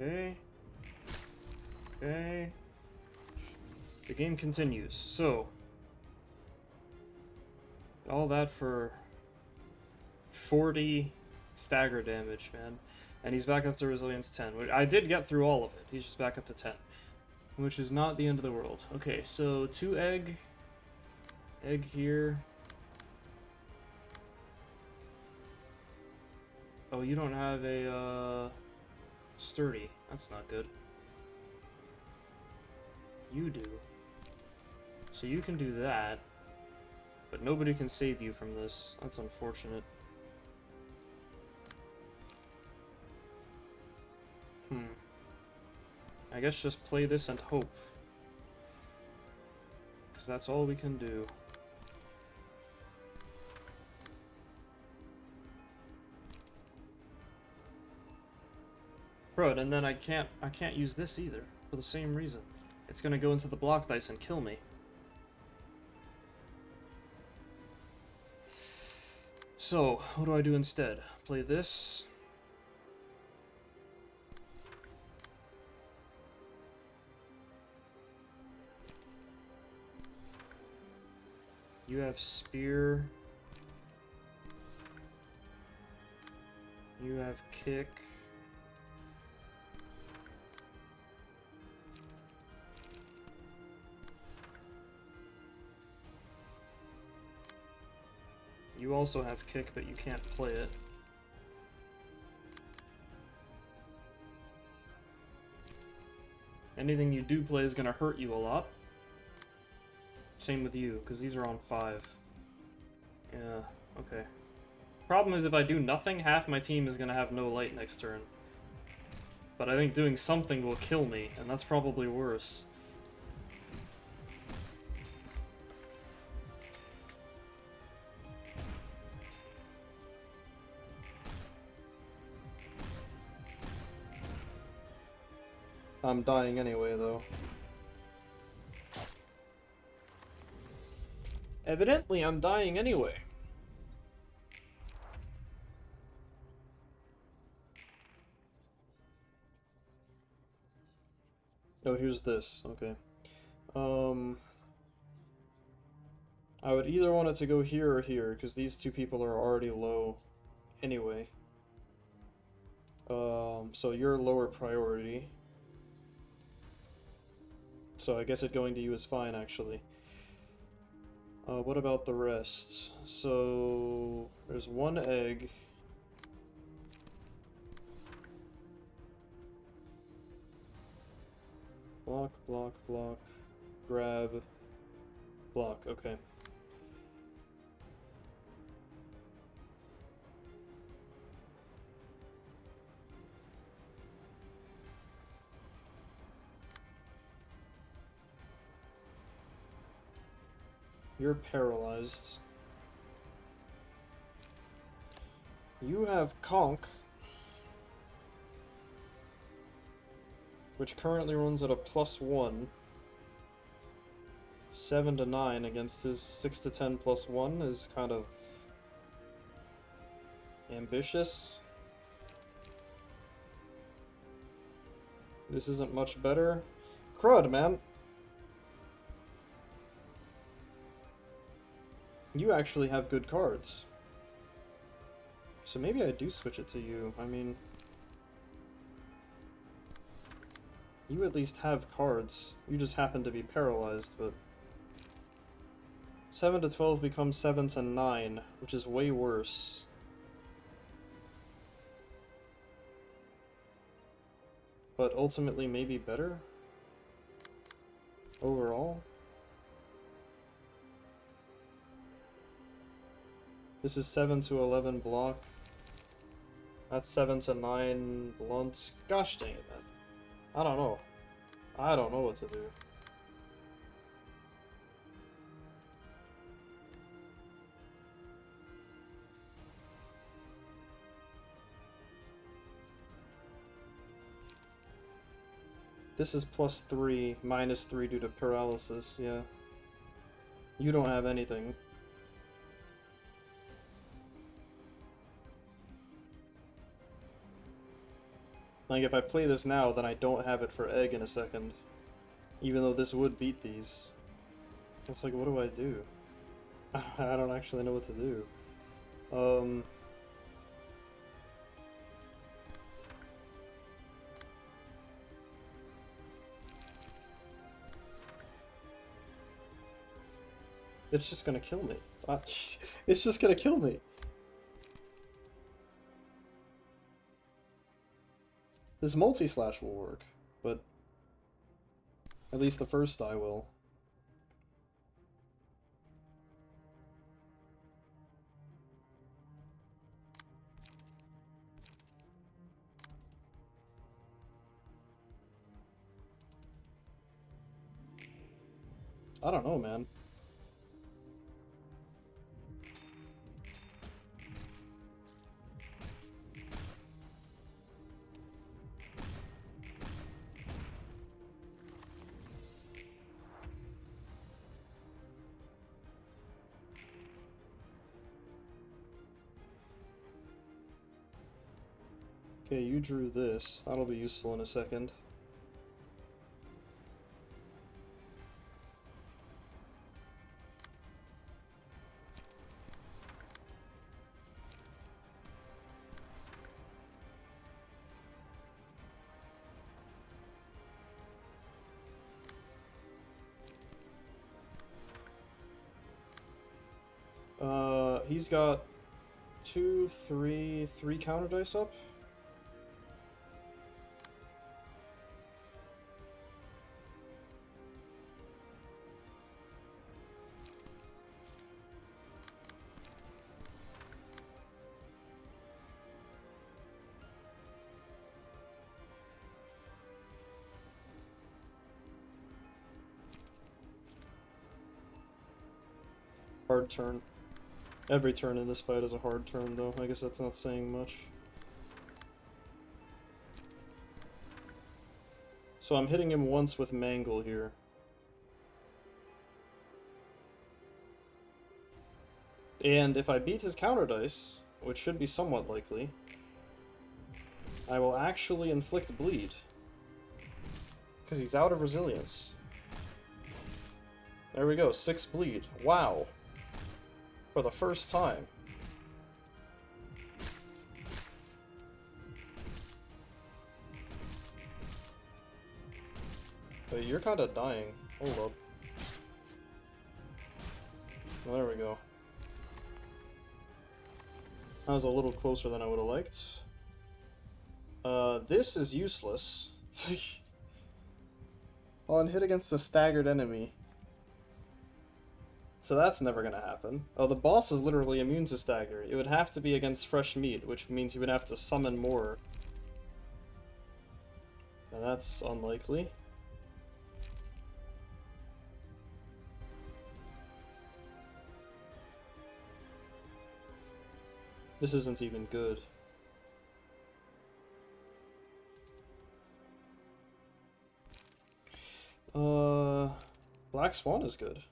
Okay. Okay. The game continues. So, all that for 40 stagger damage, man. And he's back up to resilience 10. Which I did get through all of it. He's just back up to 10. Which is not the end of the world. Okay, so 2 egg. Egg here. Oh, you don't have a, sturdy. That's not good. You do. So you can do that. But nobody can save you from this. That's unfortunate. I guess just play this and hope. Because that's all we can do. Bro, and then I can't use this either, for the same reason. It's gonna go into the block dice and kill me. So, what do I do instead? Play this. You have spear. You have kick. You also have kick, but you can't play it. Anything you do play is gonna hurt you a lot. Same with you, because these are on 5. Yeah, okay. Problem is, if I do nothing, half my team is gonna have no light next turn. But I think doing something will kill me, and that's probably worse. I'm dying anyway, though. Evidently, I'm dying anyway. Oh, here's this. Okay. I would either want it to go here or here, because these two people are already low anyway. So you're lower priority. So I guess it going to you is fine, actually. What about the rest? So there's 1 egg. Block, block, block. Grab. Block, okay. You're paralyzed. You have Conk, which currently runs at a +1. 7 to 9 against his 6 to 10 +1 is kind of Ambitious. This isn't much better. Crud, man. You actually have good cards. So maybe I do switch it to you. I mean, you at least have cards. You just happen to be paralyzed, but 7 to 12 becomes 7 to 9, which is way worse. But ultimately maybe better overall. This is 7 to 11 block. That's 7 to 9 blunt. Gosh dang it, man. I don't know. I don't know what to do. This is +3, -3 due to paralysis, yeah. You don't have anything. Like, if I play this now, then I don't have it for egg in a second. Even though this would beat these. It's like, what do I do? I don't actually know what to do. It's just gonna kill me. It's just gonna kill me. This multi-slash will work, but at least the first die will. I don't know, man. Okay, you drew this. That'll be useful in a second. He's got 2, 3 counter dice up. Hard turn. Every turn in this fight is a hard turn, though. I guess that's not saying much. So I'm hitting him once with Mangle here. And if I beat his counter dice, which should be somewhat likely, I will actually inflict bleed. Because he's out of resilience. There we go, 6 bleed. Wow. For the first time. But you're kind of dying. Hold up. Well, there we go. That was a little closer than I would have liked. This is useless. On hit against a staggered enemy. So that's never gonna happen. Oh, the boss is literally immune to stagger. It would have to be against fresh meat, which means you would have to summon more. And that's unlikely. This isn't even good. Black Swan is good.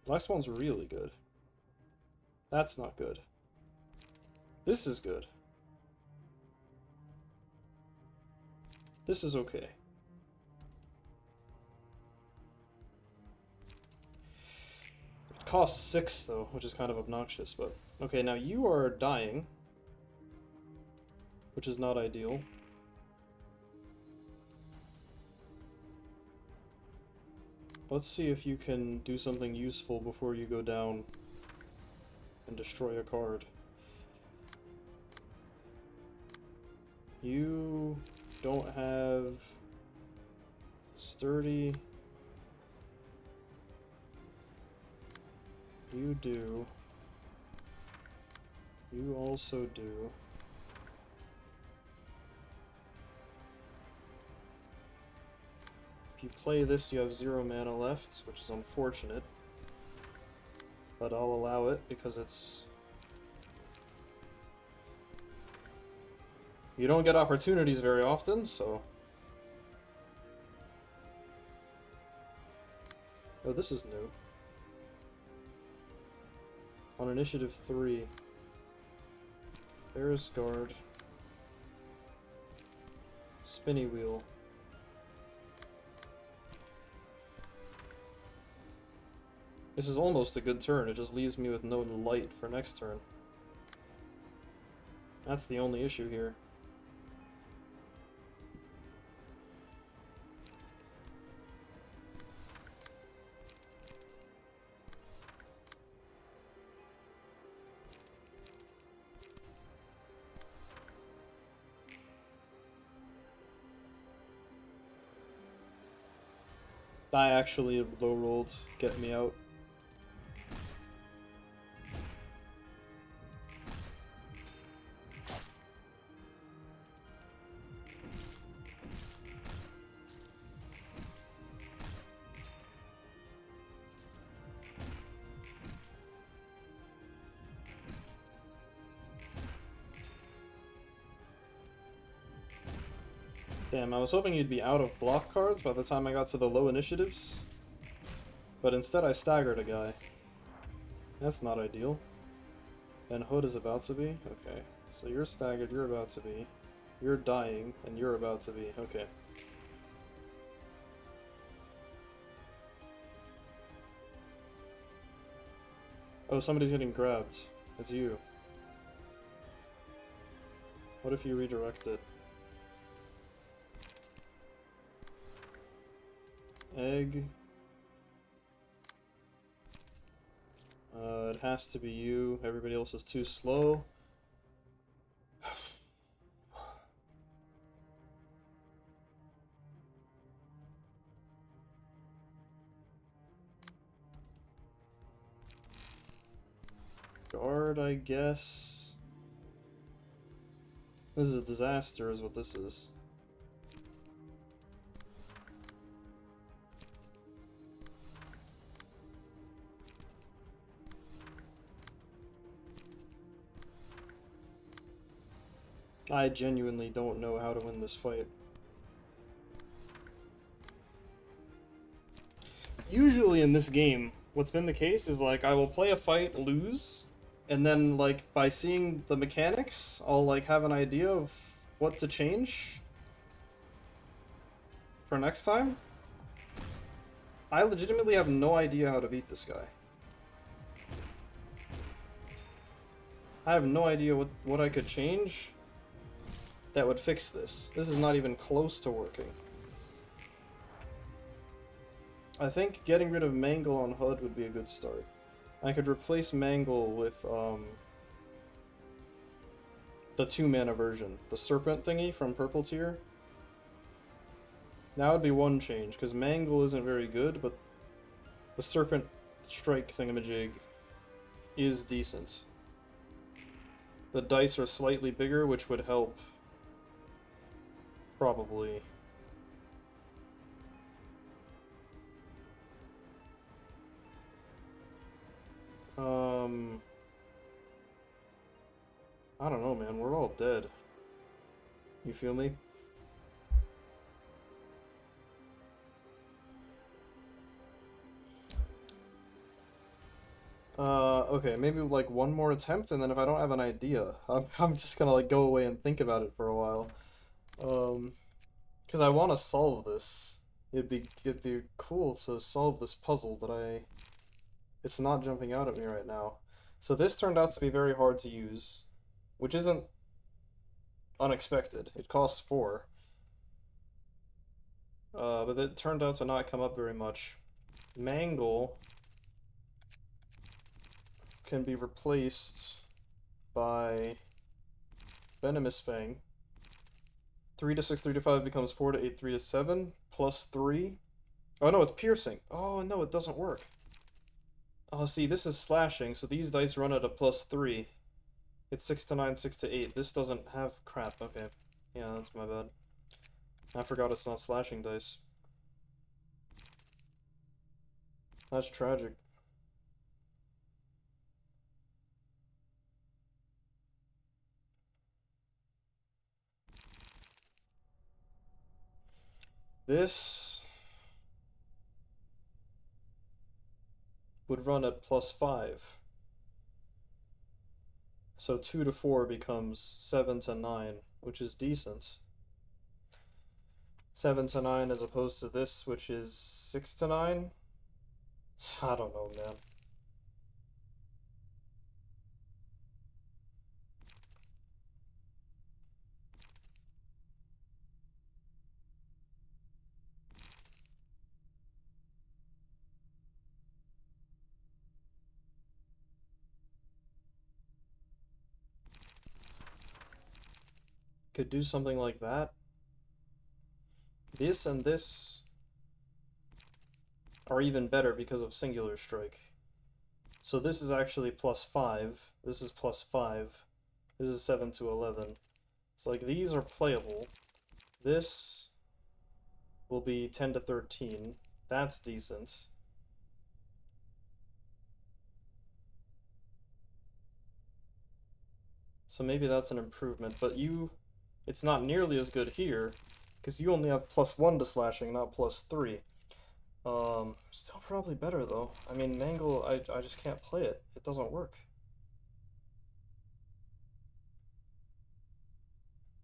Black Swan's really good. That's not good. This is good. This is okay. It costs 6 though, which is kind of obnoxious, but okay, now you are dying, which is not ideal. Let's see if you can do something useful before you go down and destroy a card. You don't have sturdy. You do. You also do. If you play this, you have 0 mana left, which is unfortunate. But I'll allow it because it's... You don't get opportunities very often, so... Oh, this is new. On initiative 3. There's guard. Spinny wheel. This is almost a good turn, it just leaves me with no light for next turn. That's the only issue here. I actually low rolled, get me out. Damn, I was hoping you'd be out of block cards by the time I got to the low initiatives. But instead I staggered a guy. That's not ideal. And Hood is about to be? Okay. So you're staggered, you're about to be. You're dying, and you're about to be. Okay. Oh, somebody's getting grabbed. It's you. What if you redirect it? Egg. It has to be you. Everybody else is too slow. Guard, I guess. This is a disaster, is what this is. I genuinely don't know how to win this fight. Usually in this game, what's been the case is like I will play a fight, lose, and then like by seeing the mechanics, I'll like have an idea of what to change for next time. I legitimately have no idea how to beat this guy. I have no idea what I could change that would fix this. This is not even close to working. I think getting rid of Mangle on HUD would be a good start. I could replace Mangle with the 2-mana version, the Serpent thingy from Purple Tier. That would be one change, because Mangle isn't very good, but the Serpent Strike thingamajig is decent. The dice are slightly bigger, which would help. Probably. I don't know, man. We're all dead. You feel me? Okay, maybe like one more attempt, and then if I don't have an idea, I'm just gonna like go away and think about it for a while. Because I want to solve this. It'd be cool to solve this puzzle, but it's not jumping out at me right now. So this turned out to be very hard to use, which isn't unexpected. It costs 4. But it turned out to not come up very much. Mangle can be replaced by Venomous Fang. 3 to 6, 3 to 5 becomes 4 to 8, 3 to 7, plus 3. Oh no, it's piercing. Oh no, it doesn't work. Oh, see, this is slashing, so these dice run at a plus 3. It's 6 to 9, 6 to 8. This doesn't have crap. Okay. Yeah, that's my bad. I forgot it's not slashing dice. That's tragic. This would run at plus 5. So 2 to 4 becomes 7 to 9, which is decent. 7 to 9 as opposed to this, which is 6 to 9? I don't know, man. Could do something like that. This and this are even better because of Singular Strike. So this is actually plus 5. This is plus 5. This is 7 to 11. So like these are playable. This will be 10 to 13. That's decent. So maybe that's an improvement, but it's not nearly as good here, because you only have plus 1 to slashing, not plus 3. Still probably better though. I mean, Mangle, I just can't play it. It doesn't work.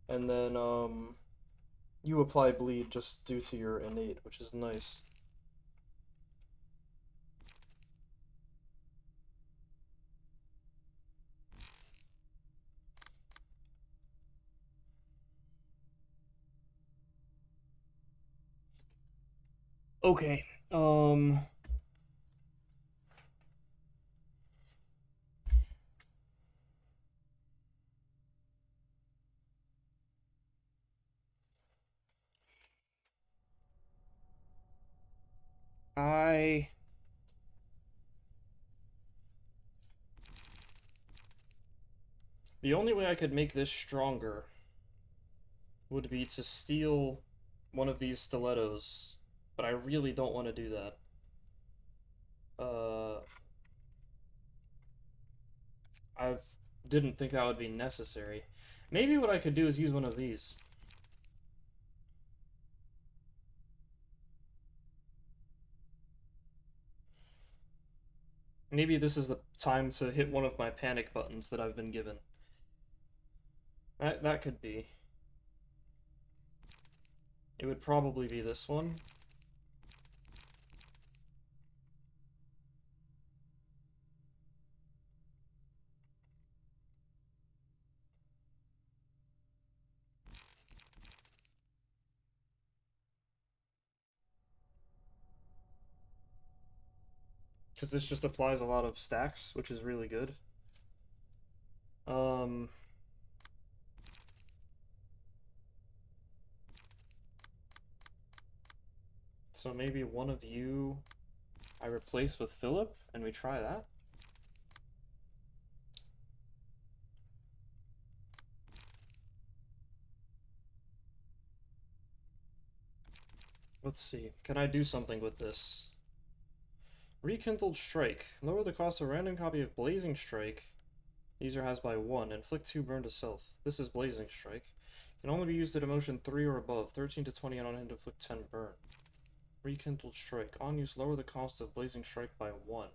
And then, you apply bleed just due to your innate, which is nice. Okay, I... The only way I could make this stronger would be to steal one of these stilettos, but I really don't want to do that. I didn't think that would be necessary. Maybe what I could do is use one of these. Maybe this is the time to hit one of my panic buttons that I've been given. That could be. It would probably be this one. Because this just applies a lot of stacks, which is really good. So maybe one of you I replace with Philip, and we try that? Let's see. Can I do something with this? Rekindled Strike. Lower the cost of a random copy of Blazing Strike. User has by 1. Inflict 2 burn to self. This is Blazing Strike. Can only be used at emotion 3 or above. 13 to 20 and on him to inflict 10 burn. Rekindled Strike. On use, lower the cost of Blazing Strike by 1.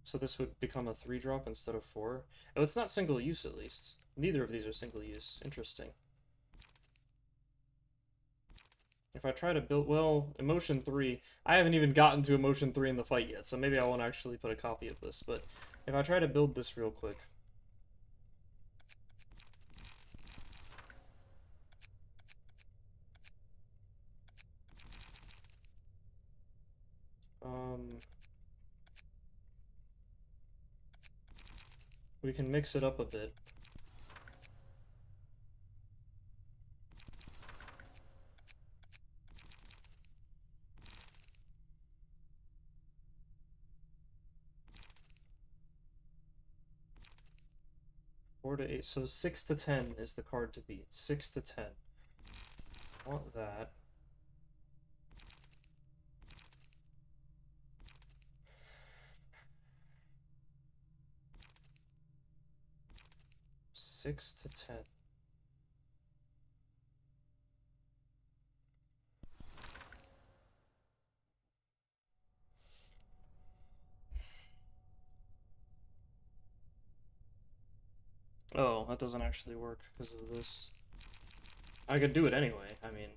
So this would become a 3-drop instead of 4. Oh, it's not single use at least. Neither of these are single use. Interesting. If I try to build, well, emotion 3, I haven't even gotten to emotion 3 in the fight yet, so maybe I won't actually put a copy of this, but if I try to build this real quick. We can mix it up a bit. Four to 8, so 6 to 10 is the card to beat. 6 to 10. I want that. Six to 10. Oh, that doesn't actually work because of this. I could do it anyway. I mean,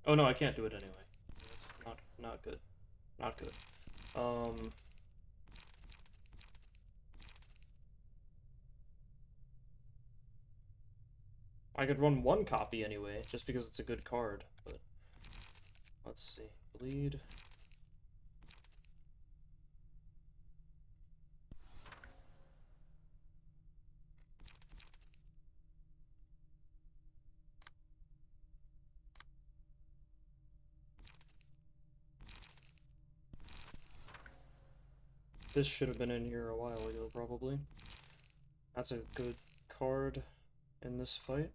oh no, I can't do it anyway. That's not good. Not good. I could run one copy anyway, just because it's a good card. But let's see, bleed. This should have been in here a while ago, probably. That's a good card in this fight.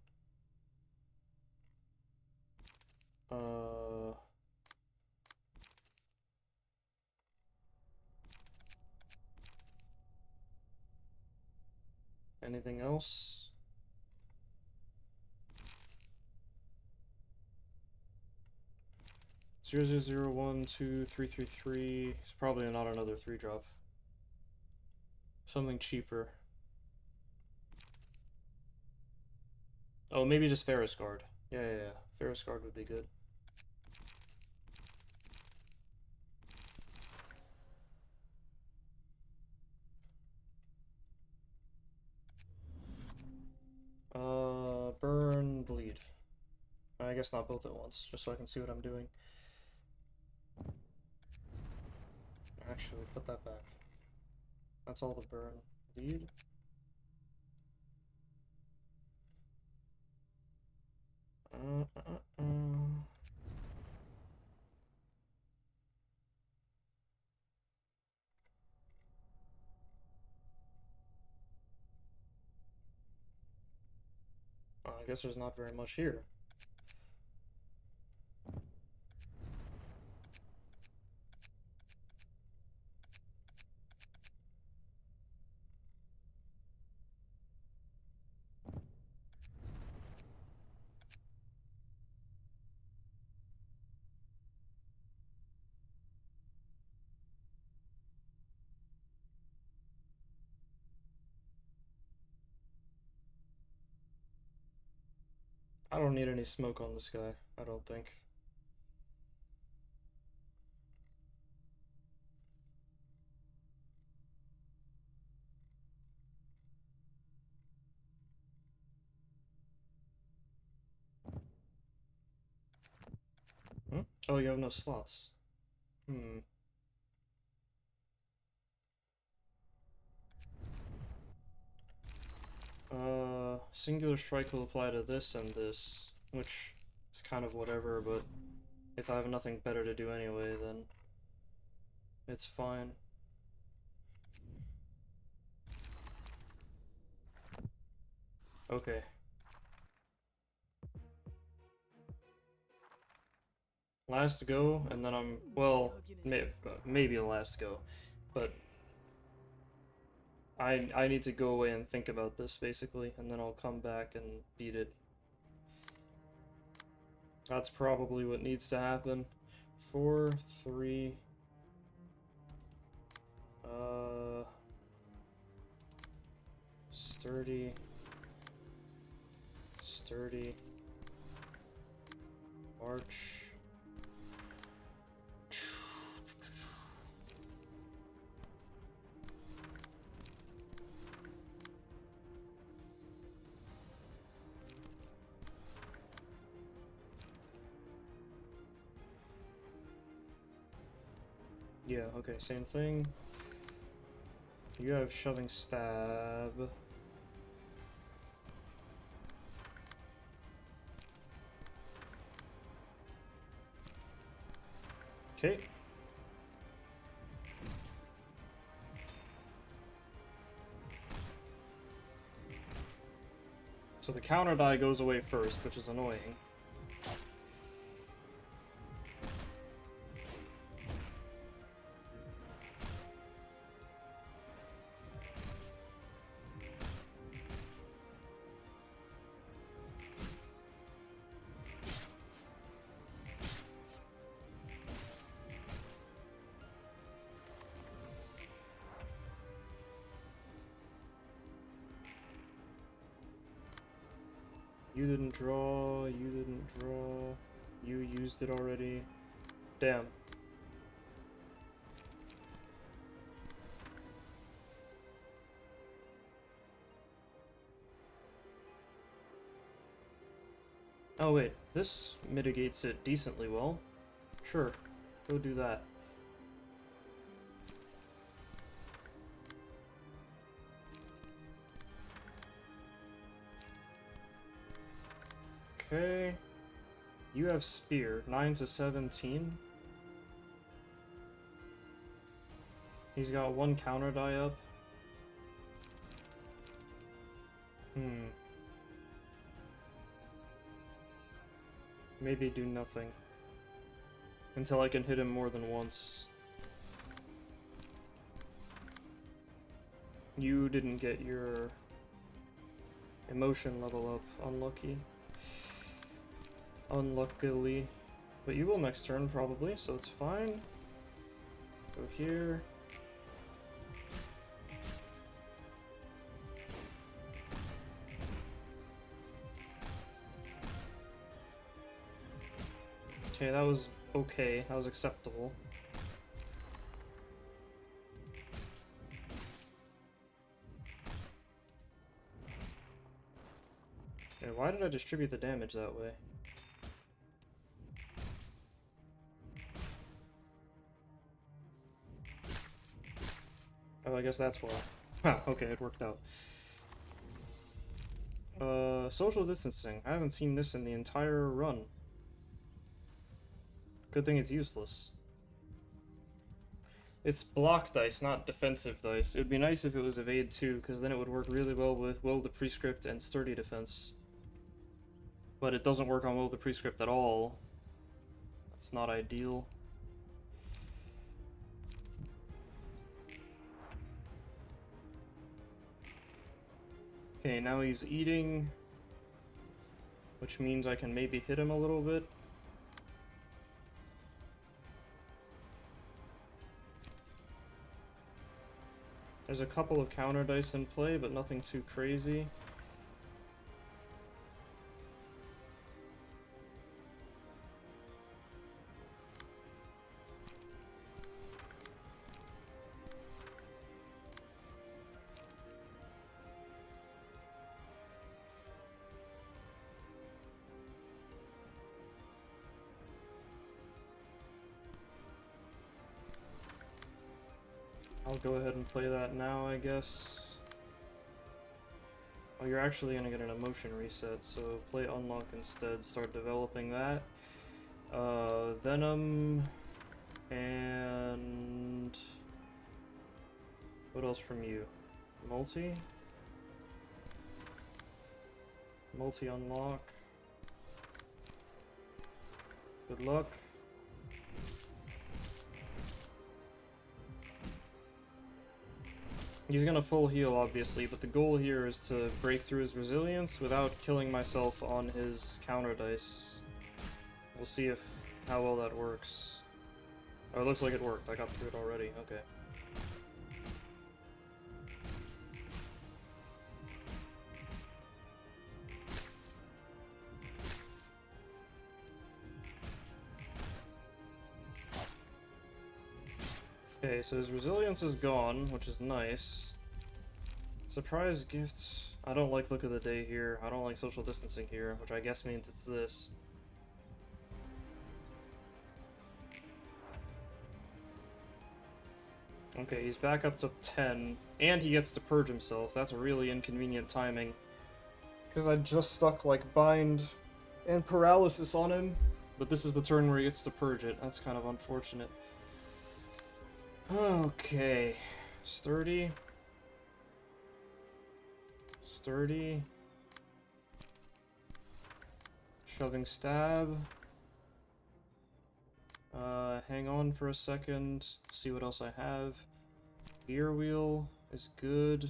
Anything else? Zero zero zero 1 2 3 3 3. It's probably not another 3-drop. Something cheaper. Oh, maybe just Ferris Guard. Yeah. Ferris Guard would be good. Burn, bleed. I guess not both at once, just so I can see what I'm doing. Actually, put that back. That's all the burn. Bleed. I guess there's not very much here. I don't need any smoke on this guy, I don't think. Hmm? Oh, you have no slots. Singular strike will apply to this and this, which is kind of whatever, but if I have nothing better to do anyway, then it's fine. Okay. Last go, and then I'm, well, maybe a last go, but I need to go away and think about this, basically, and then I'll come back and beat it. That's probably what needs to happen. 4, 3... Sturdy. Sturdy. March. Yeah, okay, same thing. You have shoving stab. Okay. So the counter die goes away first, which is annoying. You didn't draw, you didn't draw, you used it already. Damn. Oh wait, this mitigates it decently well. Sure, go do that. Okay. You have spear, 9 to 17. He's got one counter die up. Maybe do nothing. Until I can hit him more than once. You didn't get your emotion level up. Unlucky. Unluckily. But you will next turn, probably, so it's fine. Go here. Okay, that was okay. That was acceptable. Okay, why did I distribute the damage that way? Oh, I guess that's why. Huh, okay, it worked out. Social distancing. I haven't seen this in the entire run. Good thing it's useless. It's block dice, not defensive dice. It would be nice if it was evade too, because then it would work really well with Will the Prescript and Sturdy Defense. But it doesn't work on Will the Prescript at all. That's not ideal. Okay, now he's eating, which means I can maybe hit him a little bit. There's a couple of counter dice in play, but nothing too crazy. I'll go ahead and play that now, I guess. Oh, you're actually gonna get an emotion reset, so play Unlock instead, start developing that. Venom, and... what else from you? Multi? Multi-unlock. Good luck. He's gonna full heal, obviously, but the goal here is to break through his resilience without killing myself on his counter dice. We'll see how well that works. Oh, it looks like it worked. I got through it already. Okay. Okay, so his resilience is gone, which is nice. Surprise gifts. I don't like look of the day here. I don't like social distancing here, which I guess means it's this. Okay, he's back up to 10, and he gets to purge himself. That's really inconvenient timing. Because I just stuck, like, bind and paralysis on him. But this is the turn where he gets to purge it. That's kind of unfortunate. Okay. Sturdy. Sturdy. Shoving stab. Hang on for a second. See what else I have. Gear wheel is good.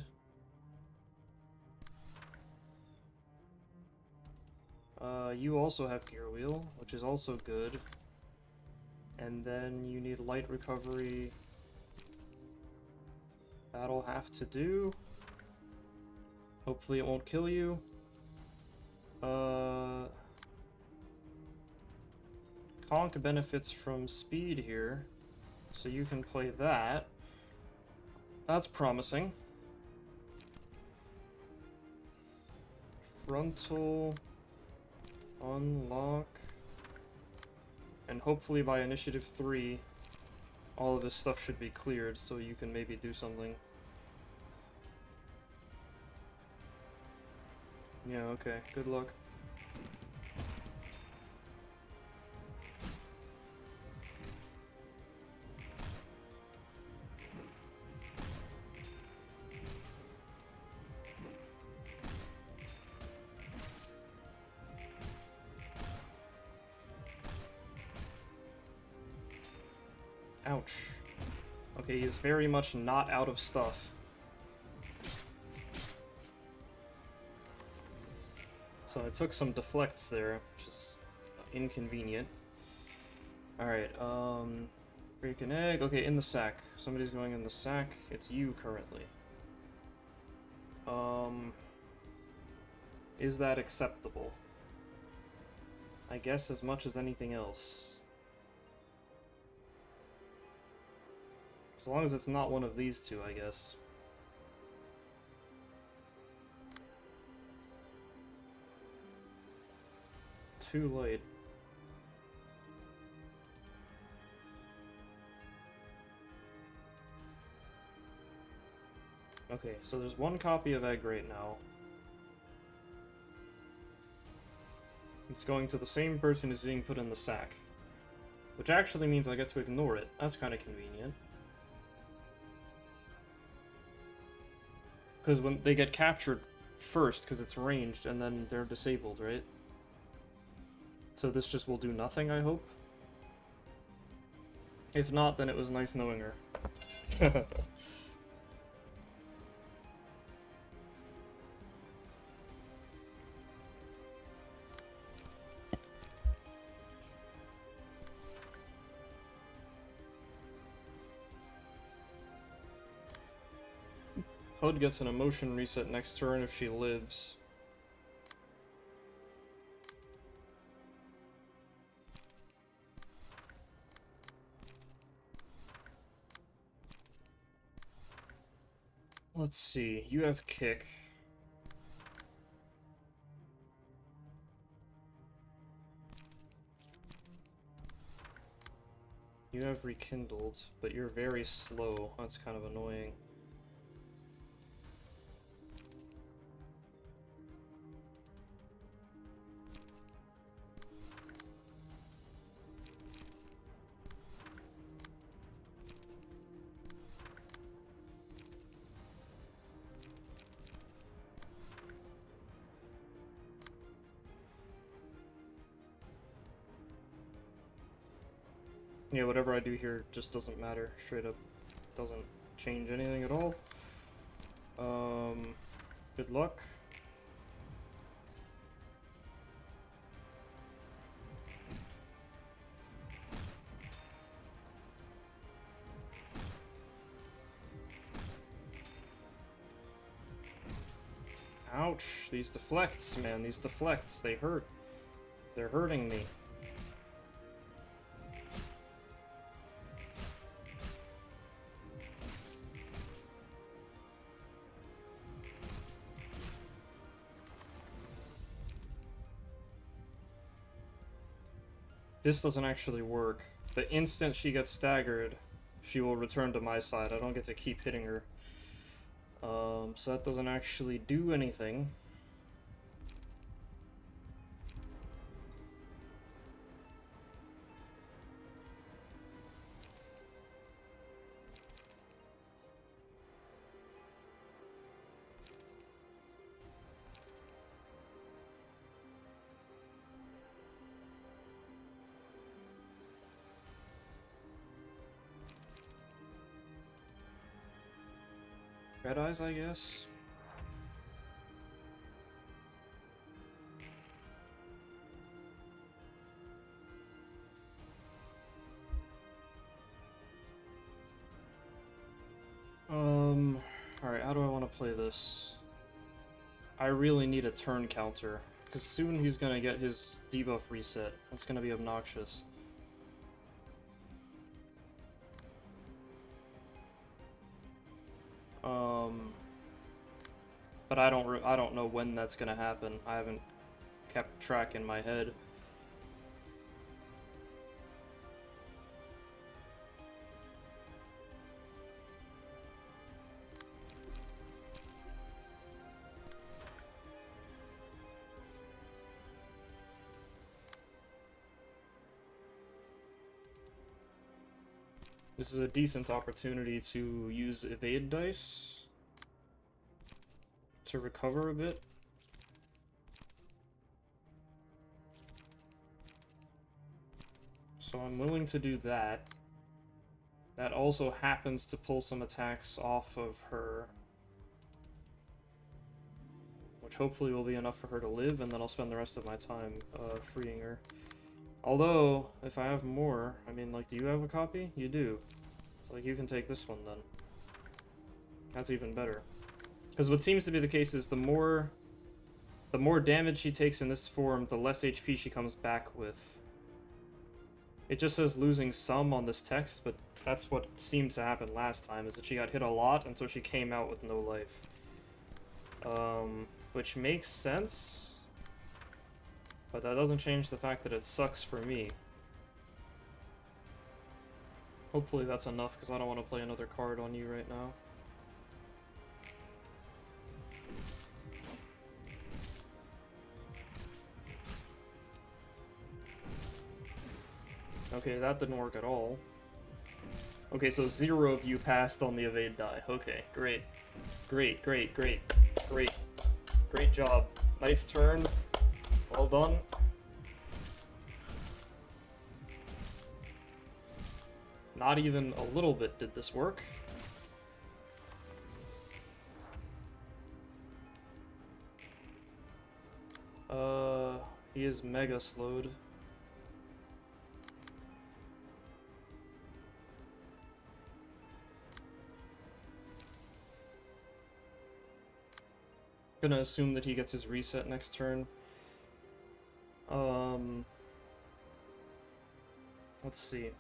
You also have gear wheel, which is also good. And then you need light recovery. That'll have to do. Hopefully it won't kill you. Conk benefits from speed here, so you can play that. That's promising. Frontal, unlock, and hopefully by initiative 3, all of this stuff should be cleared, so you can maybe do something. Yeah, okay, good luck. Ouch. Okay, he's very much not out of stuff. So I took some deflects there, which is inconvenient. Alright, break an egg. Okay, in the sack. Somebody's going in the sack. It's you currently. Is that acceptable? I guess as much as anything else. As long as it's not one of these two, I guess. Too late. Okay, so there's one copy of egg right now. It's going to the same person who's being put in the sack. Which actually means I get to ignore it. That's kind of convenient. Because when they get captured first, because it's ranged, and then they're disabled, right? So this just will do nothing, I hope? If not, then it was nice knowing her. Hood gets an emotion reset next turn if she lives. Let's see, you have kick. You have rekindled, but you're very slow. That's kind of annoying. Yeah, whatever I do here just doesn't matter. Straight up doesn't change anything at all. Good luck. Ouch, these deflects, man, these deflects, they hurt. They're hurting me. this doesn't actually work. The instant she gets staggered, she will return to my side. I don't get to keep hitting her. So that doesn't actually do anything. Red eyes, I guess. Alright, how do I want to play this? I really need a turn counter, because soon he's gonna get his debuff reset. That's gonna be obnoxious. But I don't know when that's gonna happen. I haven't kept track in my head. This is a decent opportunity to use evade dice to recover a bit. So I'm willing to do that. That also happens to pull some attacks off of her, which hopefully will be enough for her to live, and then I'll spend the rest of my time freeing her. Although, if I have more, I mean, like, do you have a copy? You do. So, like, you can take this one, then. That's even better. Because what seems to be the case is the more damage she takes in this form, the less HP she comes back with. It just says losing some on this text, but that's what seemed to happen last time, is that she got hit a lot until she came out with no life. Which makes sense. But that doesn't change the fact that it sucks for me. Hopefully that's enough, because I don't want to play another card on you right now. Okay, that didn't work at all. Okay, so 0 of you passed on the evade die. Okay, great. Great, great, great, great. Great job. Nice turn. Well done. Not even a little bit did this work. He is mega slowed. Gonna assume that he gets his reset next turn. Let's see.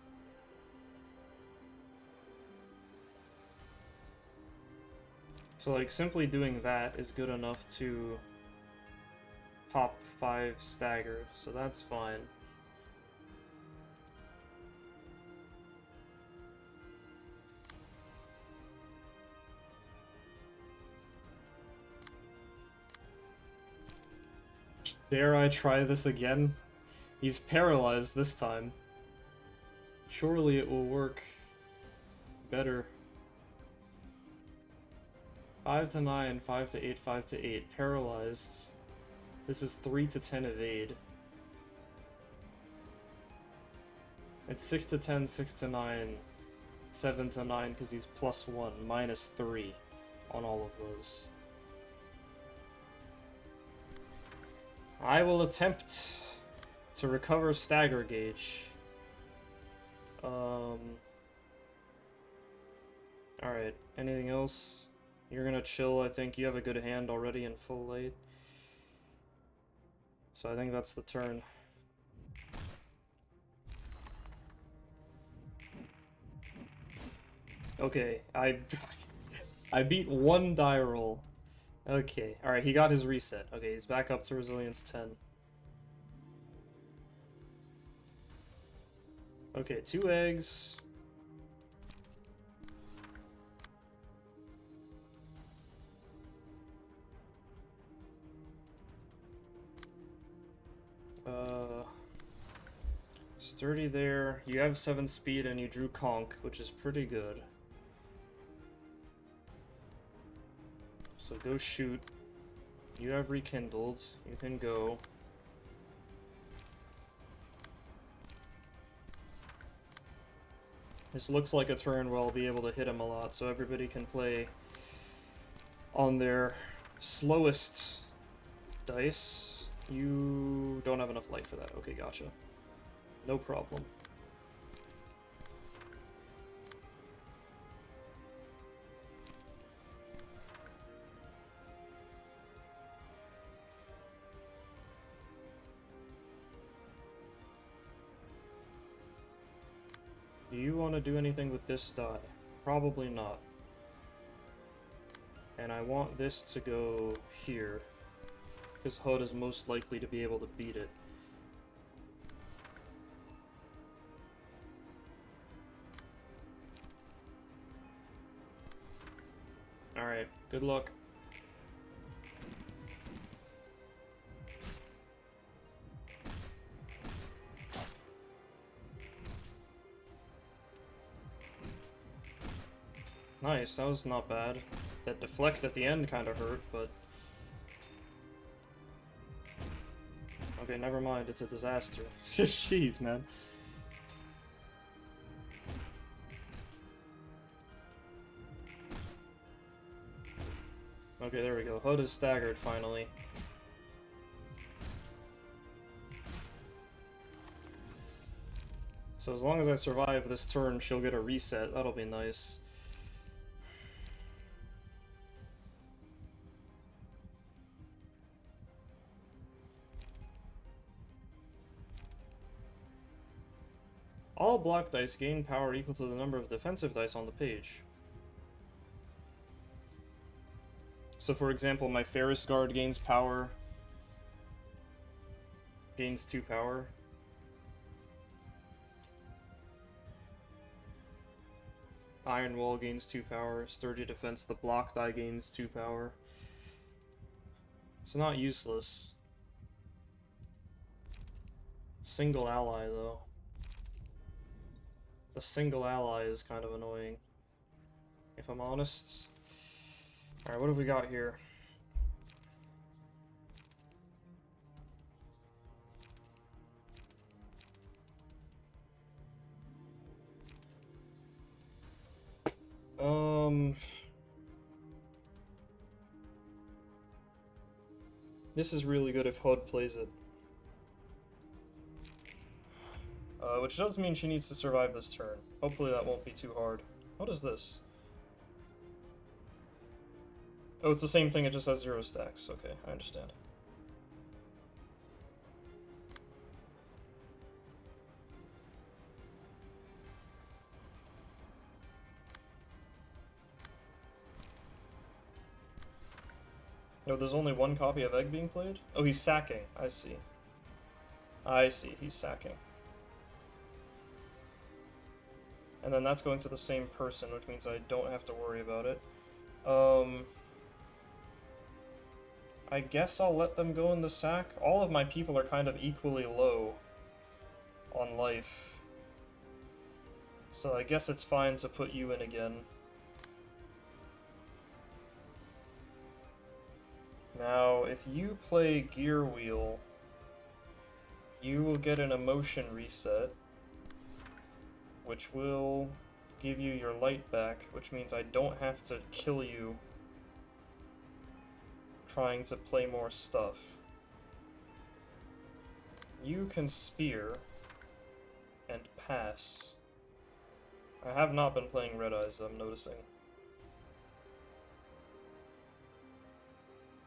So, like, simply doing that is good enough to pop 5 stagger, so that's fine. Dare I try this again? He's paralyzed this time. Surely it will work better. 5 to 9, 5 to 8, 5 to 8. Paralyzed. This is 3 to 10 evade. It's 6 to 10, 6 to 9, 7 to 9 because he's +1, -3 on all of those. I will attempt to recover stagger gauge. Alright, anything else? You're gonna chill, I think. You have a good hand already in full light. So I think that's the turn. Okay, I beat 1 die roll. Okay, alright, he got his reset. Okay, he's back up to resilience 10. Okay, 2 eggs. Sturdy there. You have 7 speed and you drew conch, which is pretty good. So go shoot. You have rekindled. You can go. This looks like a turn where I'll be able to hit him a lot, so everybody can play on their slowest dice. You don't have enough light for that. Okay, gotcha. No problem. Do you want to do anything with this die? Probably not. And I want this to go here, because HUD is most likely to be able to beat it. Alright, good luck. Nice, that was not bad. That deflect at the end kind of hurt, but... Okay, never mind, it's a disaster. Jeez, man. Okay, there we go. HUD is staggered, finally. So as long as I survive this turn, she'll get a reset. That'll be nice. All block dice gain power equal to the number of defensive dice on the page. So for example, my Ferris Guard gains power. Gains 2 power. Iron Wall gains 2 power. Sturdy Defense, the block die gains 2 power. It's not useless. Single ally, though. The single ally is kind of annoying, if I'm honest. Alright, what have we got here? This is really good if HUD plays it. Which does mean she needs to survive this turn. Hopefully that won't be too hard. What is this? Oh, it's the same thing, it just has 0 stacks. Okay, I understand. Oh, there's only 1 copy of Egg being played? Oh, he's sacking. I see. I see, he's sacking. And then that's going to the same person, which means I don't have to worry about it. I guess I'll let them go in the sack. All of my people are kind of equally low on life. So I guess it's fine to put you in again. Now, if you play Gear Wheel, you will get an emotion reset, which will give you your light back, which means I don't have to kill you trying to play more stuff. You can spear and pass. I have not been playing Red Eyes, I'm noticing.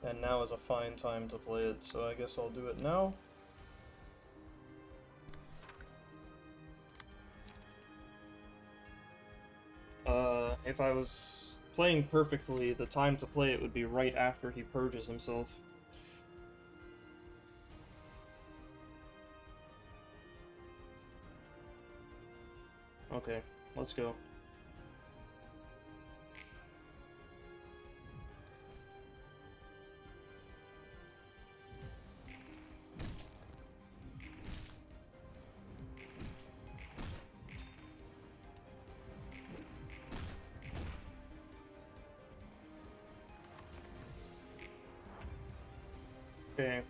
And now is a fine time to play it, so I guess I'll do it now. If I was playing perfectly, the time to play it would be right after he purges himself. Okay, let's go. Okay.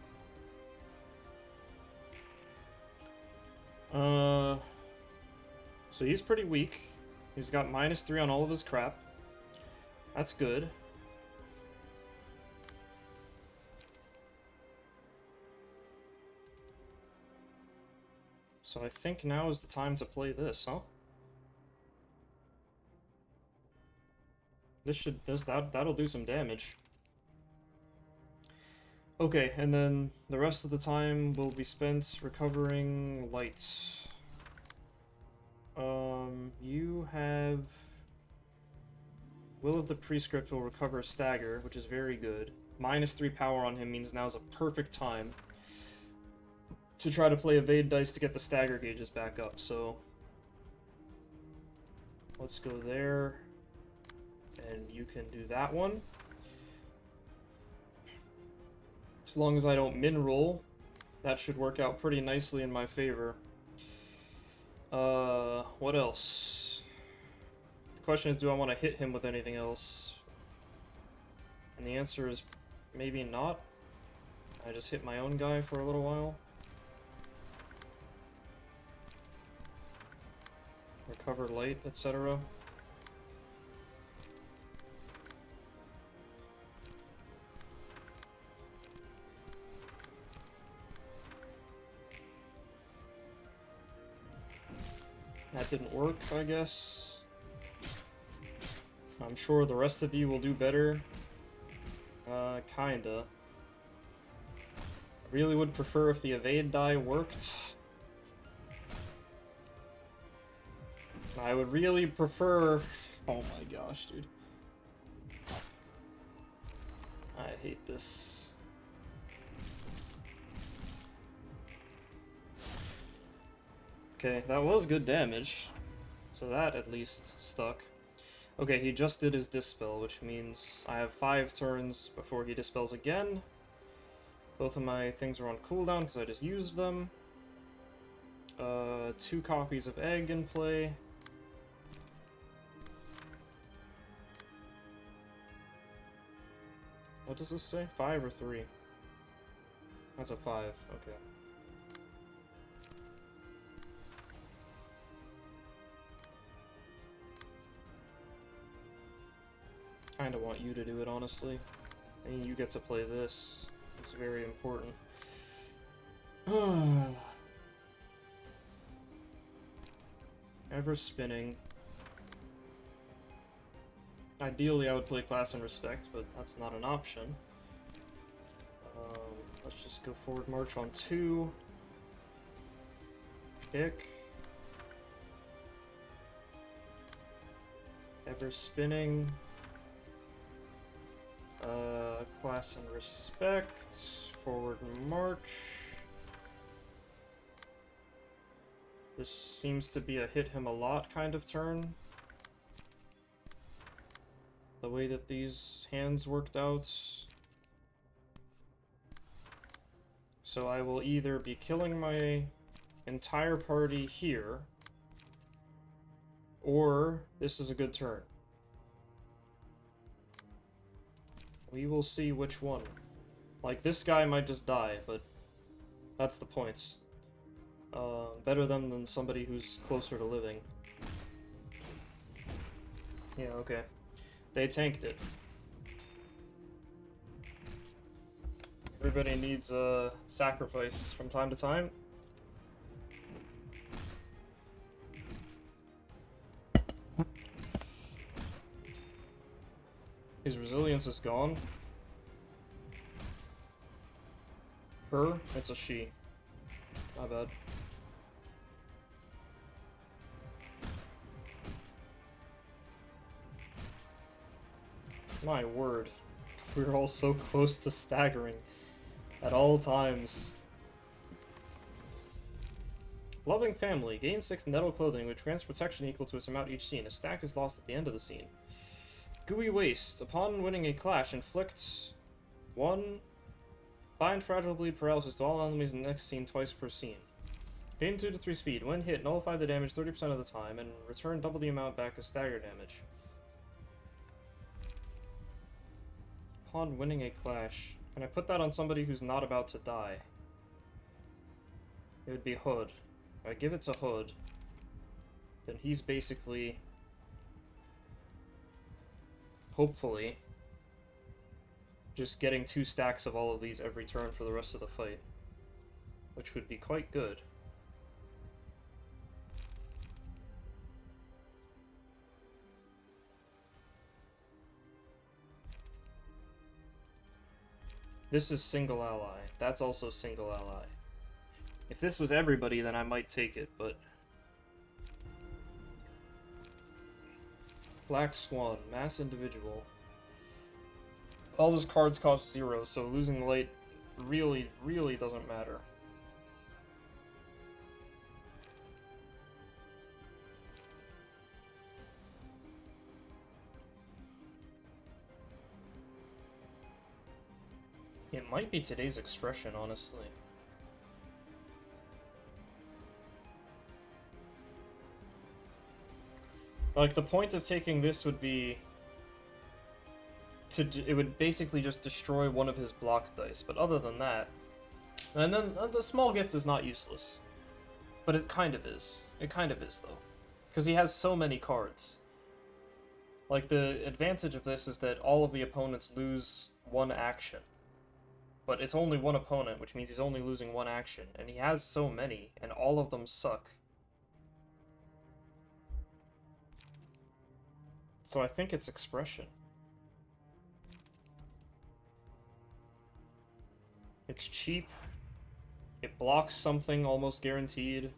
So he's pretty weak. He's got -3 on all of his crap. That's good. So I think now is the time to play this, huh? That'll do some damage. Okay, and then the rest of the time will be spent recovering lights. You have... Will of the Prescript will recover a stagger, which is very good. -3 power on him means now is a perfect time to try to play evade dice to get the stagger gauges back up, so... Let's go there, and you can do that one. As long as I don't min roll, that should work out pretty nicely in my favor. What else? The question is, do I want to hit him with anything else? And the answer is maybe not. I just hit my own guy for a little while. Recover light, etc. That didn't work, I guess. I'm sure the rest of you will do better. Kinda. I really would prefer if the evade die worked. I would really prefer... Oh my gosh, dude. I hate this. Okay, that was good damage. So that at least stuck. Okay, he just did his Dispel, which means I have 5 turns before he Dispels again. Both of my things are on cooldown because I just used them. 2 copies of Egg in play. What does this say? 5 or 3? That's a 5, okay. Kinda want you to do it, honestly. And you get to play this. It's very important. Ever spinning. Ideally, I would play Class and Respect, but that's not an option. Let's just go forward march on 2. Pick. Ever spinning. Class and Respect. Forward march. This seems to be a hit him a lot kind of turn. The way that these hands worked out. So I will either be killing my entire party here, or this is a good turn. We will see which one. Like, this guy might just die, but that's the point. Better them than somebody who's closer to living. Yeah, okay. They tanked it. Everybody needs a sacrifice from time to time. His resilience is gone. Her? It's a she. My bad. My word. We're all so close to staggering at all times. Loving family. Gain 6 nettle clothing, which grants protection equal to its amount each scene. A stack is lost at the end of the scene. Gooey waste. Upon winning a clash, inflict 1 bind fragile bleed paralysis to all enemies in the next scene twice per scene. Gain 2 to 3 speed. When hit, nullify the damage 30% of the time, and return double the amount back as stagger damage. Upon winning a clash. Can I put that on somebody who's not about to die? It would be Hood. If I give it to Hood, then he's basically, hopefully, just getting 2 stacks of all of these every turn for the rest of the fight, which would be quite good. This is single ally. That's also single ally. If this was everybody, then I might take it, but... Black Swan, mass individual. All his cards cost 0, so losing light really, really doesn't matter. It might be today's expression, honestly. Like, the point of taking this would be it would basically just destroy one of his block dice, but other than that... And then the small gift is not useless. But it kind of is. It kind of is, though. Because he has so many cards. Like, the advantage of this is that all of the opponents lose 1 action. But it's only 1 opponent, which means he's only losing 1 action. And he has so many, and all of them suck. So I think it's expression. It's cheap. It blocks something almost guaranteed.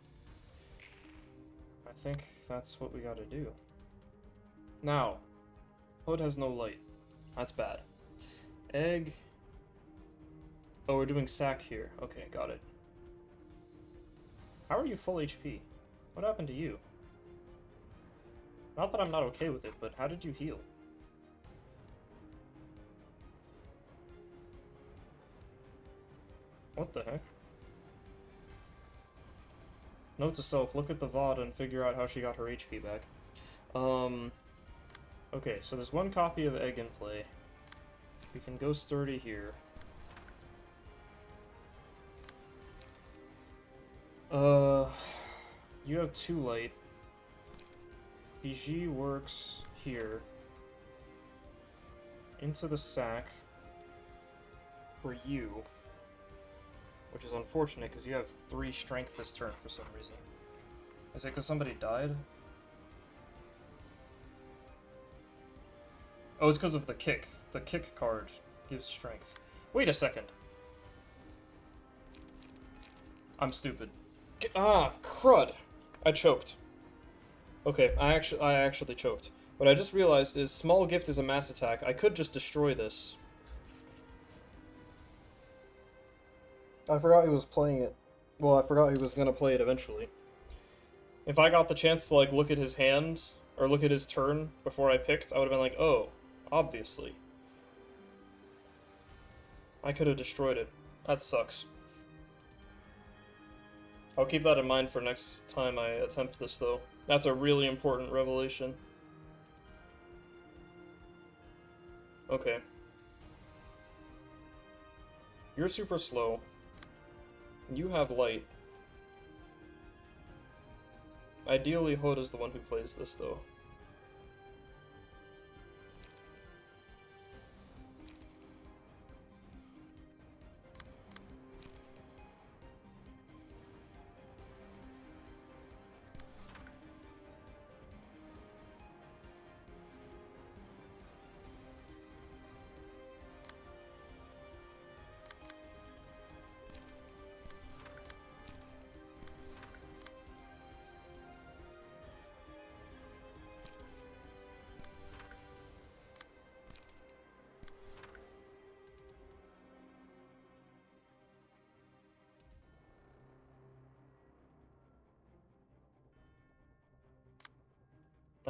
I think that's what we gotta do. Now, Hood has no light. That's bad. Egg. Oh, we're doing sack here. Okay, got it. How are you full HP? What happened to you? Not that I'm not okay with it, but how did you heal? What the heck? Note to self, look at the VOD and figure out how she got her HP back. Okay, so there's 1 copy of Egg in play. We can go sturdy here. You have 2 light. BG works here. Into the sack. For you. Which is unfortunate, because you have 3 strength this turn for some reason. Is it because somebody died? Oh, it's because of the kick. The kick card gives strength. Wait a second. I'm stupid. Crud! I choked. Okay, I actually choked. What I just realized is small gift is a mass attack. I could just destroy this. I forgot he was playing it. Well, I forgot he was gonna play it eventually. If I got the chance to, like, look at his hand, or look at his turn before I picked, I would've been like, oh, obviously. I could've destroyed it. That sucks. I'll keep that in mind for next time I attempt this, though. That's a really important revelation. Okay. You're super slow. You have light. Ideally, Hood is the one who plays this, though.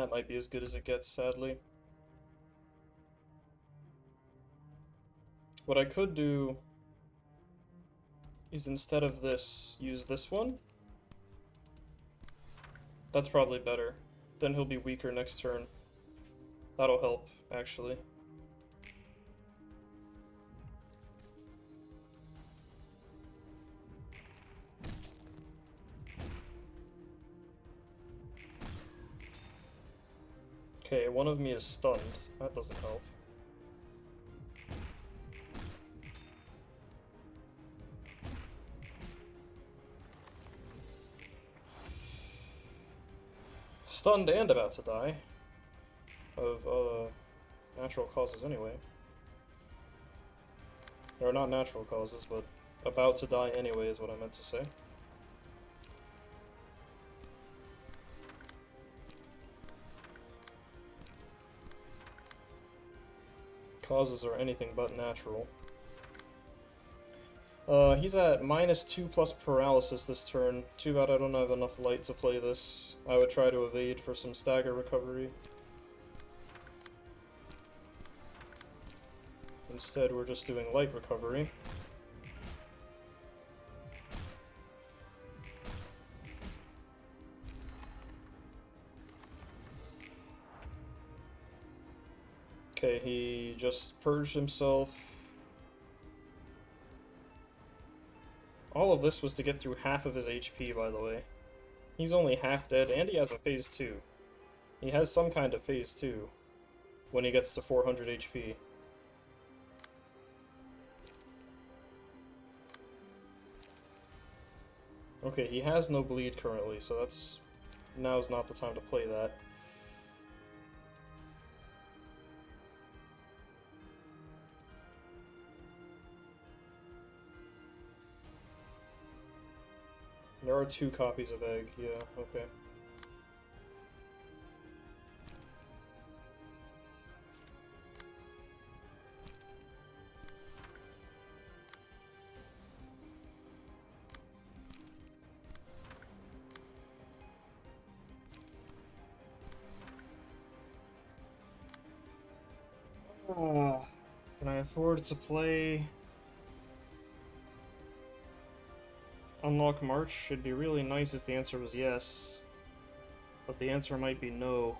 That might be as good as it gets, sadly. What I could do is instead of this, use this one. That's probably better. Then he'll be weaker next turn. That'll help, actually. Okay, one of me is stunned. That doesn't help. Stunned and about to die. Of, natural causes anyway. Or not natural causes, but about to die anyway is what I meant to say. Causes are anything but natural. He's at -2 + paralysis this turn. Too bad I don't have enough light to play this. I would try to evade for some stagger recovery. Instead, we're just doing light recovery. Okay, he just purged himself. All of this was to get through half of his HP, by the way. He's only half dead, and he has a phase 2. He has some kind of phase 2 when he gets to 400 HP. Okay, he has no bleed currently, so that's... now's not the time to play that. There are 2 copies of Egg, yeah, okay. Can I afford to play Unlock March? It'd be really nice if the answer was yes, but the answer might be no.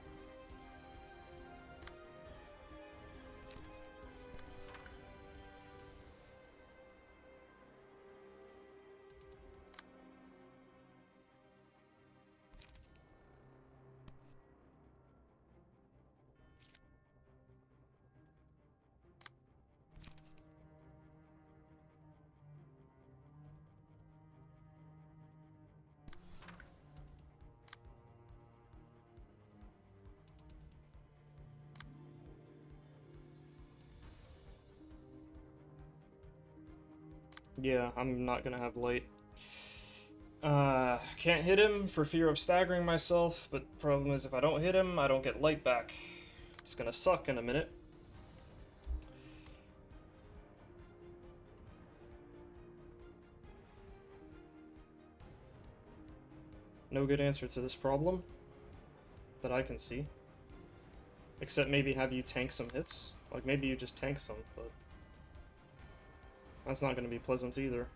Yeah, I'm not gonna have light. Can't hit him for fear of staggering myself, but the problem is if I don't hit him, I don't get light back. It's gonna suck in a minute. No good answer to this problem that I can see. Except maybe have you tank some hits. Like, maybe you just tank some, but that's not going to be pleasant either.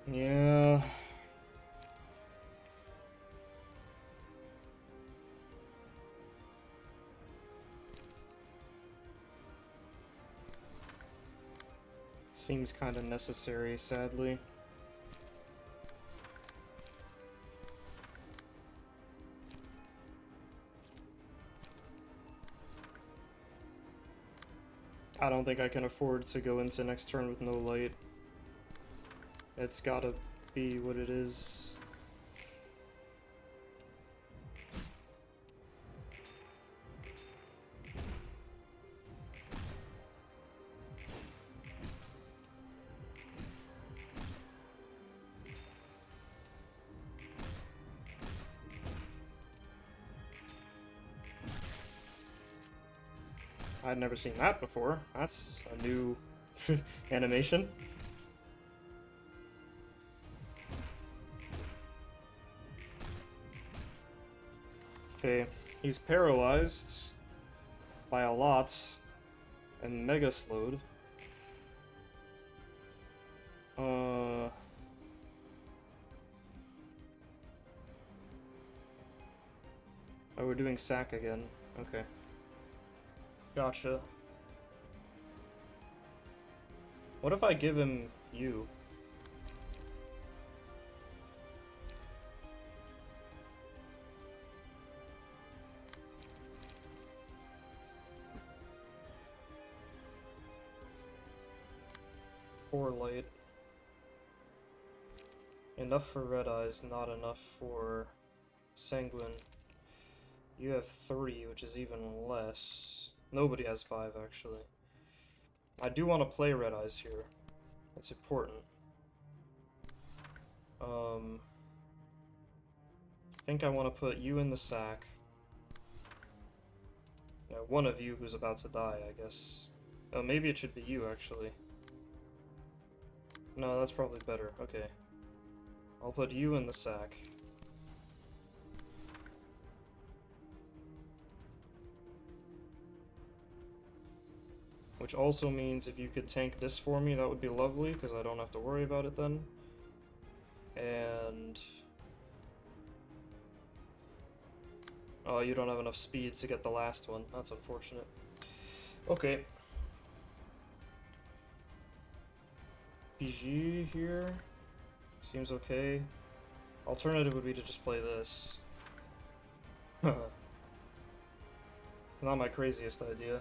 Yeah. Seems kind of necessary, sadly. I don't think I can afford to go into next turn with no light. It's gotta be what it is. I'd never seen that before. That's a new animation. Okay, he's paralyzed by a lot and mega slowed. Oh, we're doing sack again. Okay. Gotcha. What if I give him you? Poor light. Enough for red eyes, not enough for sanguine. You have 3, which is even less. Nobody has 5, actually. I do want to play red eyes here. It's important. I think I want to put you in the sack. Yeah, one of you who's about to die, I guess. Oh, maybe it should be you, actually. No, that's probably better. Okay. I'll put you in the sack. Which also means if you could tank this for me, that would be lovely, because I don't have to worry about it then. And... oh, you don't have enough speed to get the last one. That's unfortunate. Okay. PG here. Seems okay. Alternative would be to just play this. Not my craziest idea.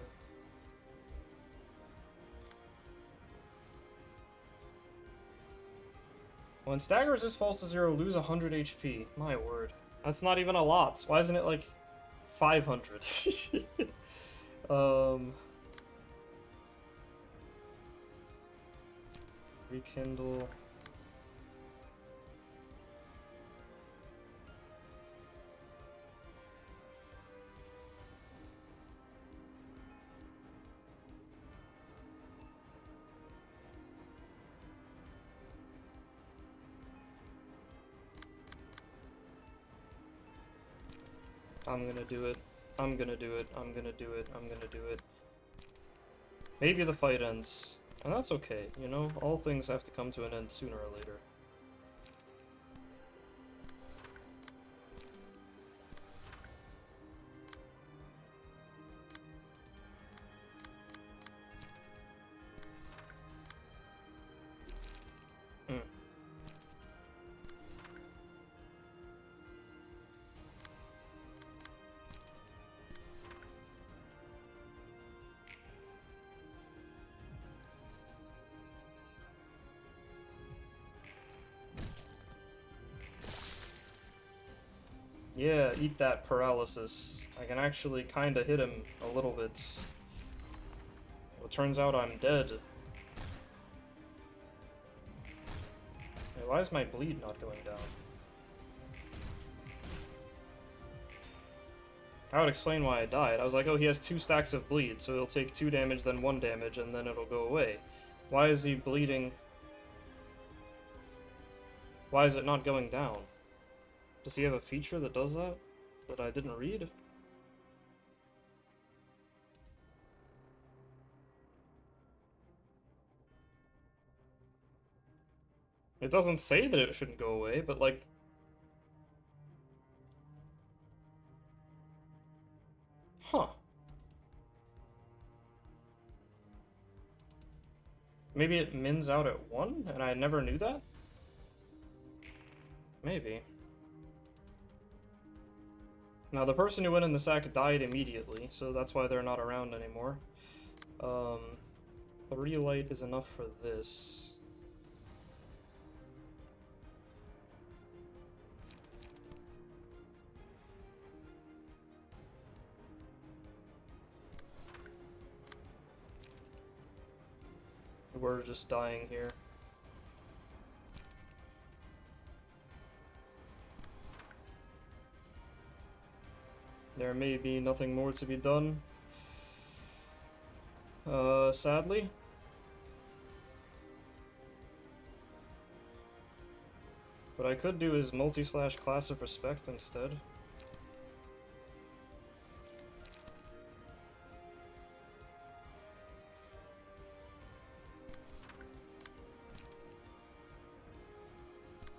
When stagger resist falls to 0, lose 100 HP. My word. That's not even a lot. Why isn't it like 500? Rekindle. I'm gonna do it. I'm gonna do it. I'm gonna do it. I'm gonna do it. Maybe the fight ends. And that's okay, you know? All things have to come to an end sooner or later. Yeah, eat that paralysis. I can actually kinda hit him a little bit. Well, it turns out I'm dead. Hey, why is my bleed not going down? I would explain why I died. I was like, oh, he has 2 stacks of bleed, so he'll take 2 damage, then 1 damage, and then it'll go away. Why is he bleeding? Why is it not going down? Does he have a feature that does that? That I didn't read? It doesn't say that it shouldn't go away, but like... huh. Maybe it mins out at 1, and I never knew that? Maybe. Now, the person who went in the sack died immediately, so that's why they're not around anymore. 3 light is enough for this. We're just dying here. There may be nothing more to be done. Sadly. What I could do is multi-slash class of respect instead.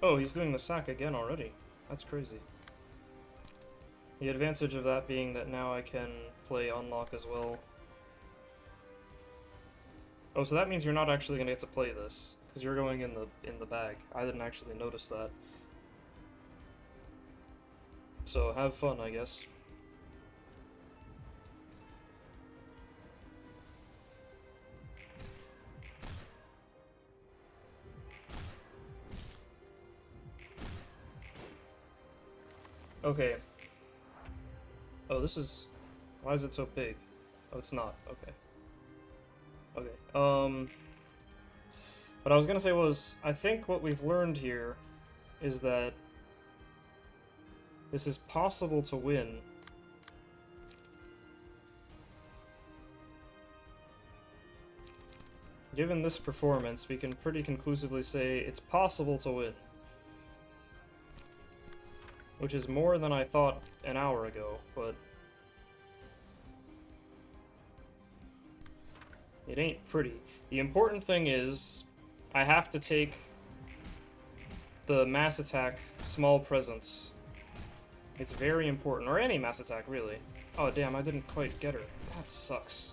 Oh, he's doing the sack again already. That's crazy. The advantage of that being that now I can play unlock as well. Oh, so that means you're not actually gonna get to play this, because you're going in the bag. I didn't actually notice that. So have fun, I guess. Okay. Oh, this is... Why is it so big? Oh, it's not. Okay. Okay. What I was gonna say was, I think what we've learned here is that this is possible to win. Given this performance, we can pretty conclusively say it's possible to win. Which is more than I thought an hour ago, but... it ain't pretty. The important thing is, I have to take the mass attack small presence. It's very important. Or any mass attack, really. Oh, damn, I didn't quite get her. That sucks.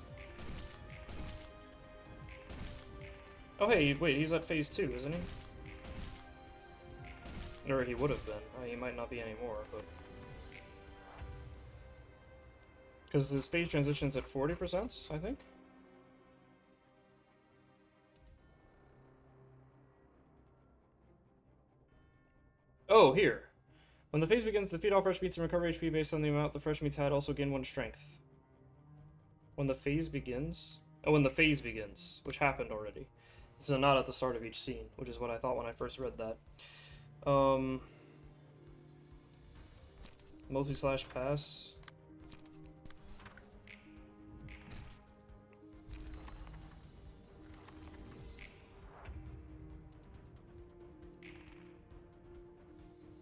Oh, hey, wait, he's at phase 2, isn't he? Or he would have been. He might not be anymore, but... because his phase transition's at 40%, I think? Oh, here. When the phase begins, defeat all fresh meats and recover HP based on the amount the fresh meats had, also gain 1 strength. When the phase begins? Oh, when the phase begins, which happened already. So not at the start of each scene, which is what I thought when I first read that. Multi-slash pass.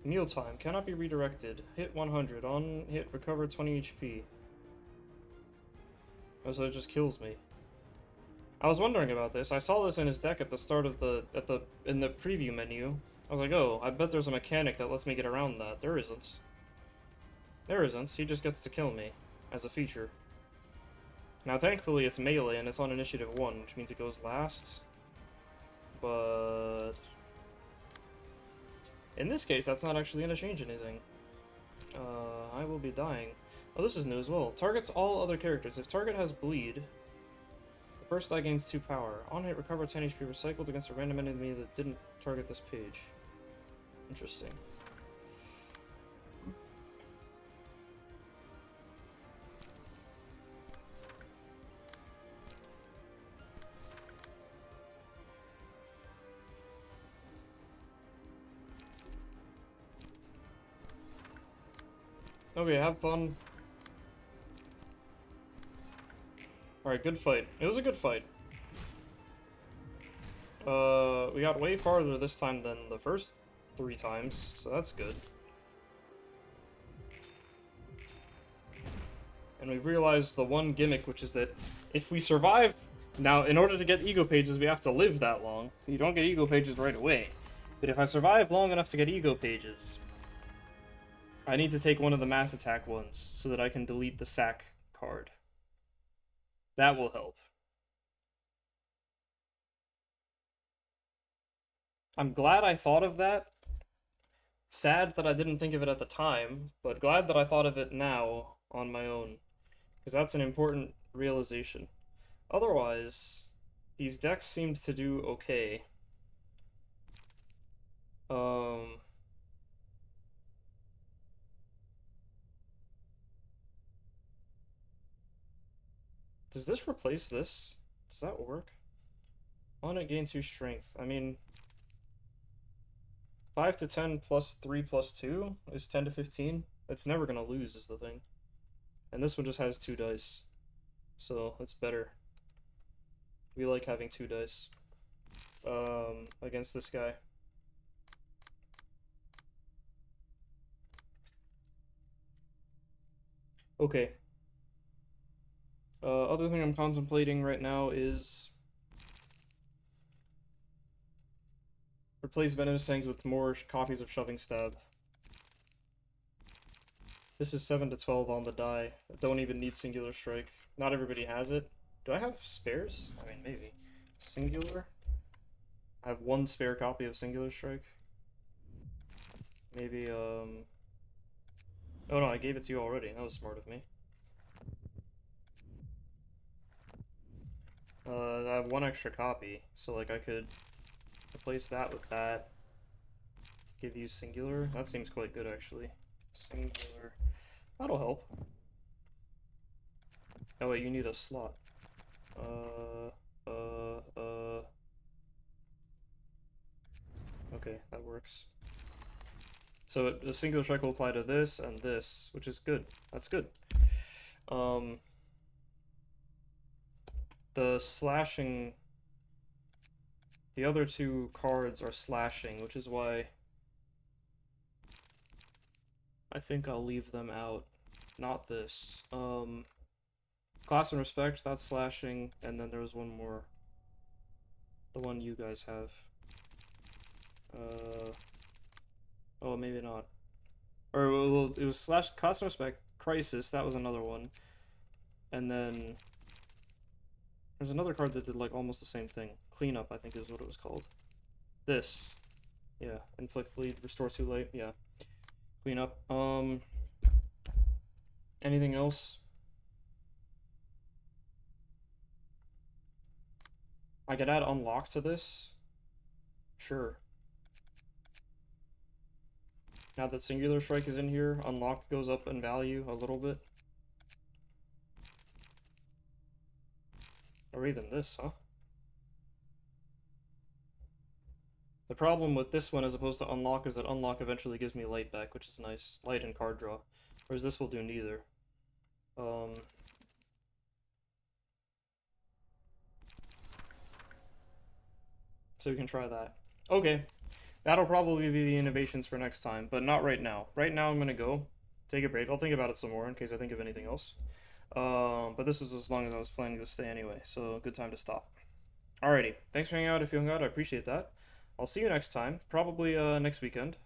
Mealtime. Cannot be redirected. Hit 100. On hit, recover 20 HP. Oh, so it just kills me. I was wondering about this. I saw this in his deck at the start of in the preview menu. I was like, oh, I bet there's a mechanic that lets me get around that. There isn't. There isn't. He just gets to kill me as a feature. Now, thankfully, it's melee and it's on initiative 1, which means it goes last. But in this case, that's not actually going to change anything. I will be dying. Oh, this is new as well. Targets all other characters. If target has bleed, the first die gains 2 power. On hit, recover 10 HP recycled against a random enemy that didn't target this page. Interesting. Okay, have fun. Alright, good fight. It was a good fight. We got way farther this time than the first 3 times, so that's good. And we've realized the one gimmick, which is that if we survive... Now, in order to get ego pages, we have to live that long. You don't get ego pages right away. But if I survive long enough to get ego pages, I need to take one of the mass attack ones so that I can delete the sack card. That will help. I'm glad I thought of that. Sad that I didn't think of it at the time, but glad that I thought of it now on my own. Because that's an important realization. Otherwise, these decks seem to do okay. Does this replace this? Does that work? On it gain 2 strength. I mean, 5 to 10 plus 3 plus 2 is 10 to 15. It's never gonna lose is the thing. And this one just has 2 dice. So, it's better. We like having 2 dice against this guy. Okay. Other thing I'm contemplating right now is replace Venomous Fangs with more copies of Shoving Stab. This is 7 to 12 on the die. I don't even need Singular Strike. Not everybody has it. Do I have spares? I mean, maybe. Singular? I have 1 spare copy of Singular Strike. Maybe, Oh no, I gave it to you already. That was smart of me. I have 1 extra copy, so like I could replace that with that. Give you Singular. That seems quite good, actually. Singular. That'll help. Oh wait, you need a slot. Okay, that works. So the Singular Strike will apply to this and this, which is good. That's good. The slashing... The other 2 cards are slashing, which is why I think I'll leave them out. Not this. Class and Respect, that's slashing, and then there's one more. The one you guys have. Oh, maybe not. Or, well, it was Class and Respect, Crisis, that was another one. And then there's another card that did like almost the same thing. Cleanup, I think is what it was called. This. Yeah, Inflict Bleed, Restore Too Late, yeah. Cleanup. Anything else? I could add Unlock to this. Sure. Now that Singular Strike is in here, Unlock goes up in value a little bit. Or even this, huh? The problem with this one as opposed to Unlock is that Unlock eventually gives me Light back, which is nice. Light and card draw. Whereas this will do neither. So we can try that. Okay. That'll probably be the innovations for next time, but not right now. Right now I'm gonna go take a break. I'll think about it some more in case I think of anything else. But this is as long as I was planning to stay anyway, so good time to stop. Alrighty, thanks for hanging out. If you hung out, I appreciate that. I'll see you next time, probably next weekend.